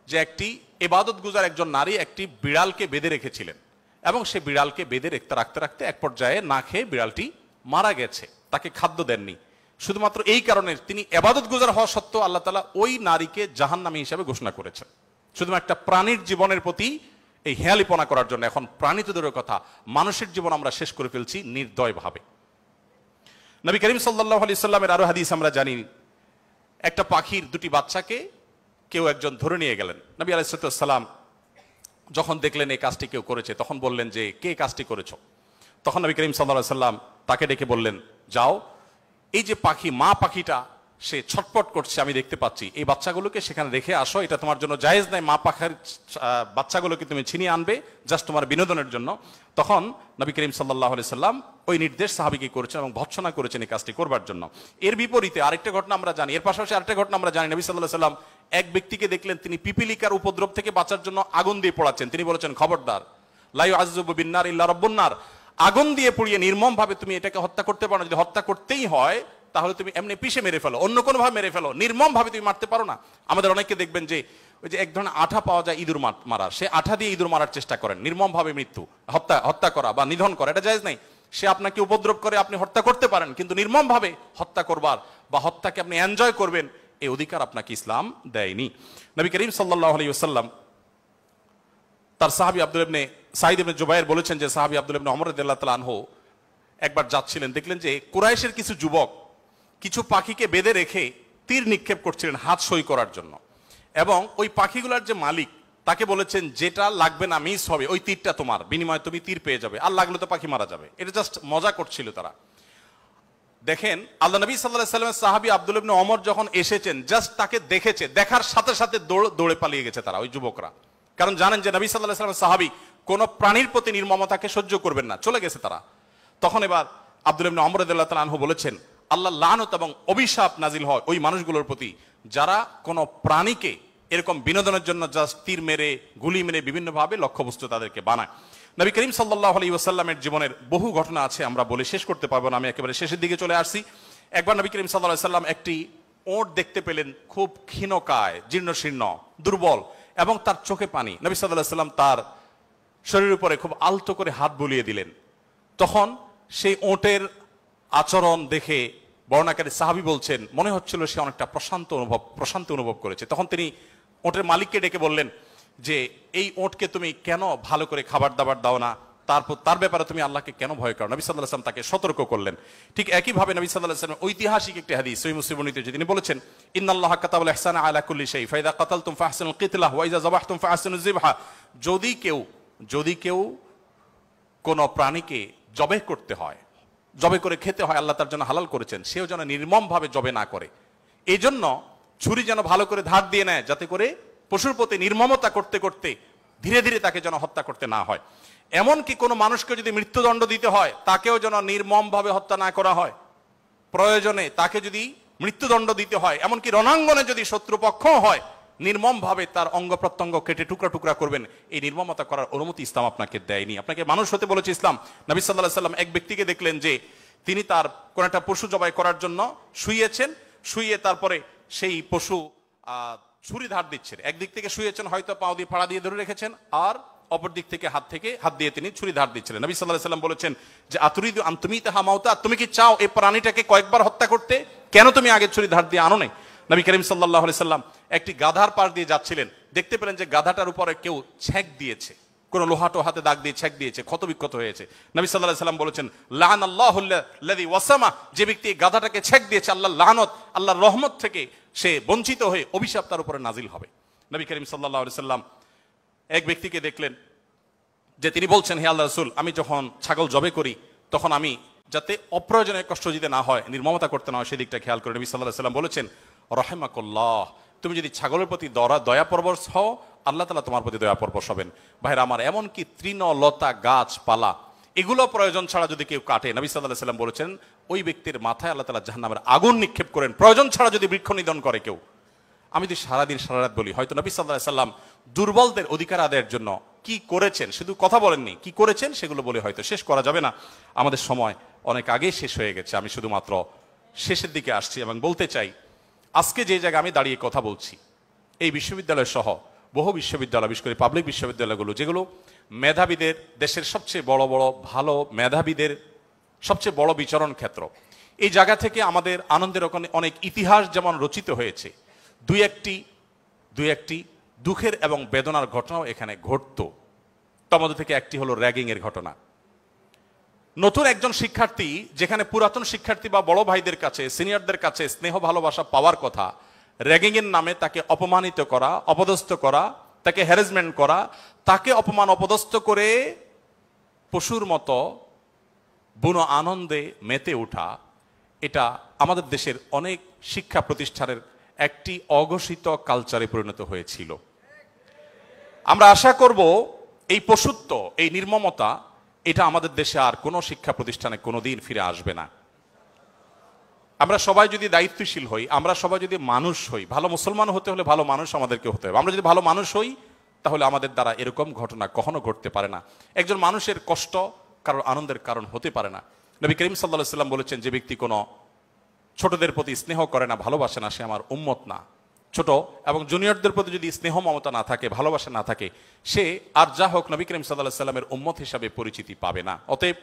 যে একটি ইবাদত গুজার একজন নারী একটি বিড়ালকে বেঁধে রেখেছিলেন এবং সে বিড়ালকে বেঁধে রাখতে রাখতে এক পর্যায়ে না খেয়ে বিড়ালটি মারা গেছে, তাকে খাদ্য দেননি। শুধুমাত্র এই কারণে তিনি ইবাদত গুজার হওয়া সত্ত্বেও আল্লাহ তাআলা ওই নারীকে জাহান্নামী হিসেবে ঘোষণা করেছেন, শুধুমাত্র একটা প্রাণীর জীবনের প্রতি এই হেয়ালিপনা করার জন্য। এখন প্রাণী তো দূরের কথা, মানুষের জীবন আমরা শেষ করে ফেলছি নির্দয়ভাবে। নবী করিম সাল্লাল্লাহু আলাইহি সাল্লামের আরো হাদিস আমরা জানি, একটা পাখির দুটি বাচ্চাকে কেউ একজন ধরে নিয়ে গেলেন। নবী আলাইহিস সালাম যখন দেখলেন এই কাজটি কেউ করেছে, তখন বললেন যে কে কাজটি করেছো? তখন নবী করিম সাল্লাল্লাহু আলাইহি সাল্লাম তাকে ডেকে বললেন, যাও, এই যে পাখি, মা পাখিটা সে ছটপট করছে আমি দেখতে পাচ্ছি, এই বাচ্চাগুলোকে সেখানে রেখে আসো, এটা তোমার জন্য জায়েজ নাই, মা পাখির বাচ্চাগুলোকে তুমি ছিনিয়ে আনবে জাস্ট তোমার বিনোদনের জন্য। তখন নবী করিম সাল্লাল্লাহু আলাইহি সাল্লাম ওই নির্দেশ সাহাবীকে করেছেন এবং ভৎসনা করেছেন এই কাজটি করবার জন্য। এর বিপরীতে আরেকটা ঘটনা আমরা জানি, এর পাশাপাশি আরেকটা ঘটনা আমরা জানি, নবী সাল্লাল্লাহু আলাইহি সাল্লাম এক ব্যক্তিকে দেখলেন তিনি পিপিলিকার উপদ্রব থেকে বাঁচার জন্য আগুন দিয়ে পোড়াচ্ছেন। তিনি বলেছেন, খবরদার, লা ইউআযযিবু বিন-নার ইল্লা রাব্বুন নার, আগুন দিয়ে পুড়িয়ে নির্মম ভাবে তুমি এটাকে হত্যা করতে পারো না। যদি হত্যা করতেই হয় তাহলে তুমি এমনি পিষে মেরে ফেলো, অন্য কোনো ভাবে মেরে ফেলো, নির্মম ভাবে তুমি মারতে পারো না। আমাদের অনেকে দেখবেন যে ওই যে এক ধরনের আঠা পাওয়া যায় ইঁদুর মারার, সে আঠা দিয়ে ইঁদুর মারার চেষ্টা করেন, নির্মম ভাবে মৃত্যু, হত্যা করা বা নিধন করা, এটা জায়েজ নাই। সে আপনাকে উপদ্রব করে, আপনি হত্যা করতে পারেন, কিন্তু নির্মম ভাবে হত্যা করবার বা হত্যাকে আপনি এনজয় করবেন এই অধিকার আপনাকে ইসলাম দেয়নি। নবী করিম সাল্লাল্লাহু আলাইহি ওয়াসাল্লাম তার সাহাবী আব্দুল্লাহ ইবনে সাঈদ ইবনে জুবায়ের বলেছেন যে সাহাবী আব্দুল্লাহ ইবনে ওমর রাদিয়াল্লাহু তাআলা আনহু একবার যাচ্ছিলেন, দেখলেন যে কুরাইশের কিছু যুবক কিছু পাখিকে বেঁধে রেখে তীর নিক্ষেপ করছিলেন হাত সই করার জন্য, এবং ওই পাখিগুলোর যে মালিক তাকে বলেছেন যেটা লাগবে না মিস হবে, ওই তীরটা তোমার, বিনিময়ে তুমি তীর পেয়ে যাবে, আর লাগলে তো পাখি মারা যাবে। এটা জাস্ট মজা করছিল তারা। দেখেন আল্লাহ নবী সাল্লাল্লাহু আলাইহি ওয়াসাল্লামের সাহাবী আব্দুল্লাহ ইবনে ওমর যখন এসেছেন, জাস্ট তাকে দেখেছে, দেখার সাথে সাথে দৌড়ে পালিয়ে গেছে তারা, ওই যুবকরা, কারণ জানেন যে নবী সাল্লাল্লাহু আলাইহি ওয়াসাল্লামের সাহাবী কোন প্রাণীর প্রতি নির্মমতাকে সহ্য করবেন না, চলে গেছে তারা। তখন এবার আব্দুল্লাহ ইবনে ওমর রাদিয়াল্লাহু তাআলা আনহু বলেছেন, আল্লাহ লানত এবং অভিশাপ নাজিল হয় ওই মানুষগুলোর প্রতি যারা কোনো প্রাণীকে এরকম বিনোদনের জন্য জাস্ট তীর মেরে, গুলি মেরে বিভিন্নভাবে লক্ষ্যবস্তু তাদেরকে বানায়। নবী করিম সাল্লাল্লাহু আলাইহি ওয়াসাল্লামের জীবনের বহু ঘটনা আছে, আমরা বলে শেষ করতে পারবো না, আমি একেবারে শেষের দিকে চলে আসছি। একবার নবী করিম সাল্লাল্লাহু আলাইহি ওয়াসাল্লাম একটি ওট দেখতে পেলেন, খুব ক্ষীণকায়, জীর্ণশীর্ণ, দুর্বল, এবং তার চোখে পানি। নবী সাল্লাল্লাহু আলাইহি ওয়াসাল্লাম তার শরীরের উপরে খুব আলতো করে হাত বুলিয়ে দিলেন। তখন সেই ওটের আচরণ দেখে বর্ণনাকারী সাহাবী বলছেন, মনে হচ্ছিল সে অনেকটা প্রশান্তি অনুভব করেছে। তখন তিনি ওটের মালিককে ডেকে বললেন যে এই ওটকে তুমি কেন ভালো করে খাবার দাবার দাও না, তার ব্যাপারে তুমি আল্লাহকে কেন ভয় করো? নবী সাল্লাল্লাহু আলাইহি ওয়াসাল্লাম তাকে সতর্ক করলেন। ঠিক একইভাবে নবী সাল্লাল্লাহু আলাইহি ওয়াসাল্লাম ঐতিহাসিক একটি হাদিস সহিহ মুসলিম বর্ণিত, তিনি বলেছেন, ইন্নাল্লাহা কাতাবাল ইহসানা আলা কুল্লি শাই ফাইদা কাতালতুম ফাহসিনুল কিতলাহ ওয়া ইযা যাবাহতুম ফাহসিনুজ যিবহা। যদি কেউ কোন প্রাণীকে জবে করতে হয়, জবে করে খেতে হয়, আল্লাহ তার জন্য হালাল করেছেন, সেও যেন নির্মম ভাবে জবে না করে। এই জন্য ছুরি যেন ভালো করে ধার দিয়ে নেয়, যাতে করে পশুর প্রতি নির্মমতা করতে করতে ধীরে ধীরে তাকে যেন হত্যা করতে না হয়। এমনকি কোনো মানুষকে যদি মৃত্যুদণ্ড দিতে হয়, তাকেও যেন নির্মম ভাবে হত্যা না করা হয়। প্রয়োজনে তাকে যদি মৃত্যুদণ্ড দিতে হয়, এমনকি রণাঙ্গনে যদি শত্রুপক্ষ হয়, নির্মম ভাবে তার অঙ্গ প্রত্যঙ্গ কেটে টুকরা টুকরা করবেন, এই নির্মমতা করার অনুমতি ইসলাম আপনাকে দেয়নি। আপনাকে মানুষ হতে বলেছে ইসলাম। নবী সাল্লাল্লাহু আলাইহি ওয়াসাল্লাম এক ব্যক্তিকে দেখলেন যে তিনি তার কোন একটা পশু জবাই করার জন্য শুয়েছেন, শুয়ে তারপরে সেই পশু ছুরি ধার দিচ্ছেন। একদিক থেকে শুয়েছেন, হয়তো পাও দিয়ে ফাড়া দিয়ে ধরে রেখেছেন, আর অপর দিক থেকে হাত দিয়ে তিনি ছুরি ধার দিচ্ছিলেন। নবী সাল্লাল্লাহু আলাইহি ওয়াসাল্লাম বলেছেন যে আতুরিদু আন তুমিতাহা মাউতা, তুমি কি চাও এই প্রাণীটাকে কয়েকবার হত্যা করতে? কেন তুমি আগে ছুরি ধার দিয়ে আনো নাই? নবী করিম সাল্লাল্লাহু আলাইহি ওয়াসাল্লাম একটি গাধার পাশ দিয়ে যাচ্ছিলেন, দেখতে পেলেন যে গাধাটার উপরে কেউ ছেক দিয়েছে, কোন লোহাটো হাতে দাগ দিয়ে ছেক দিয়েছে, ক্ষতবিক্ষত হয়েছে। নবী সাল্লাল্লাহু আলাইহি ওয়াসাল্লাম বলেছেন, লাআনাল্লাহুল্লাযী ওয়াসামা, যে ব্যক্তি গাধাটাকে ছেক দিয়েছে, আল্লাহর লানত, আল্লাহর রহমত থেকে সে বঞ্চিত হয়ে অভিশাপ তার উপরে নাজিল হবে। নবী করিম সাল্লাল্লাহু আলাইহি ওয়াসাল্লাম এক ব্যক্তিকে দেখলেন যে তিনি বলছেন, হে আল্লাহর রাসূল, আমি যখন ছাগল জবে করি তখন আমি যাতে অপ্রয়োজনে কষ্ট দিতে না হয়, নির্মমতা করতে না হয়, সেদিকটা খেয়াল করে। নবী সাল্লাল্লাহু আলাইহি ওয়াসাল্লাম বলেছেন, রাহিমাকুল্লাহ, তুমি যদি ছাগলের প্রতি দয়া পরবশ হও, আল্লাহ তাআলা তোমার প্রতি দয়া পরবশ হবেন। ভাইরা আমার, এমনকি তৃণলতা গাছপালা এগুলো প্রয়োজন ছাড়া যদি কেউ কাটে, নবী সাল্লাল্লাহু আলাইহি ওয়াসাল্লাম বলেছেন ওই ব্যক্তির মাথায় আল্লাহ তাআলা জাহান্নামের আগুন নিক্ষেপ করেন। প্রয়োজন ছাড়া যদি বৃক্ষ নিধন করে কেউ, আমি তো সারাদিন সারারাত বলি, হয়তো নবী সাল্লাল্লাহু আলাইহি ওয়াসাল্লাম দুর্বলদের অধিকার আদায়ের জন্য কি করেছেন, শুধু কথা বলেননি, কি করেছেন সেগুলো বলে হয়তো শেষ করা যাবে না। আমাদের সময় অনেক আগেই শেষ হয়ে গেছে। আমি শুধুমাত্র শেষের দিকে আসছি এবং বলতে চাই, আজকে যে জায়গায় আমি দাঁড়িয়ে কথা বলছি, এই বিশ্ববিদ্যালয় সহ বহু বিশ্ববিদ্যালয়, বিশেষ করে পাবলিক বিশ্ববিদ্যালয়গুলো, যেগুলো মেধাবীদের, দেশের সবচেয়ে বড় বড় ভালো মেধাবীদের সবচেয়ে বড় বিচরণ ক্ষেত্র, এই জায়গা থেকে আমাদের আনন্দের অনেক ইতিহাস যেমন রচিত হয়েছে, দুই একটি দুঃখের এবং বেদনার ঘটনাও এখানে ঘটতো। তার মধ্যে থেকে একটি হলো র্যাগিং এর ঘটনা। নতুন একজন শিক্ষার্থী যেখানে পুরাতন শিক্ষার্থী বা বড় ভাইদের কাছে, সিনিয়রদের কাছে স্নেহ ভালোবাসা পাওয়ার কথা, র্যাগিং এর নামে তাকে অপমানিত করা, অপদস্থ করা, তাকে হ্যারাসমেন্ট করা, তাকে অপমান অপদস্থ করে পশুর মতো বুনো আনন্দে মেতে ওঠা, এটা আমাদের দেশের অনেক শিক্ষা প্রতিষ্ঠানের একটি অঘোষিত কালচারে পরিণত হয়েছিল। আমরা আশা করব এই পশুত্ব, এই নির্মমতা, এটা আমাদের দেশে আর কোনো শিক্ষা প্রতিষ্ঠানে কোনোদিন ফিরে আসবে না। আমরা সবাই যদি দায়িত্বশীল হই, আমরা সবাই যদি মানুষ হই, ভালো মুসলমান হতে হলে ভালো মানুষ আমাদেরকে হতে হবে। আমরা যদি ভালো মানুষ হই তাহলে আমাদের দ্বারা এরকম ঘটনা কখনো ঘটতে পারে না। একজন মানুষের কষ্ট কারোর আনন্দের কারণ হতে পারে না। নবী করিম সাল্লাল্লাহু আলাইহি সাল্লাম বলেছেন, যে ব্যক্তি কোনো ছোটদের প্রতি স্নেহ করে না, ভালোবাসে না, সে আমার উম্মত না। ছোট এবং জুনিয়রদের প্রতি যদি স্নেহ মমতা না থাকে, ভালোবাসা না থাকে, সে আর যা হোক নবী করিম সাল্লাল্লাহু আলাইহি সাল্লামের উম্মত হিসাবে পরিচিতি পাবে না। অতএব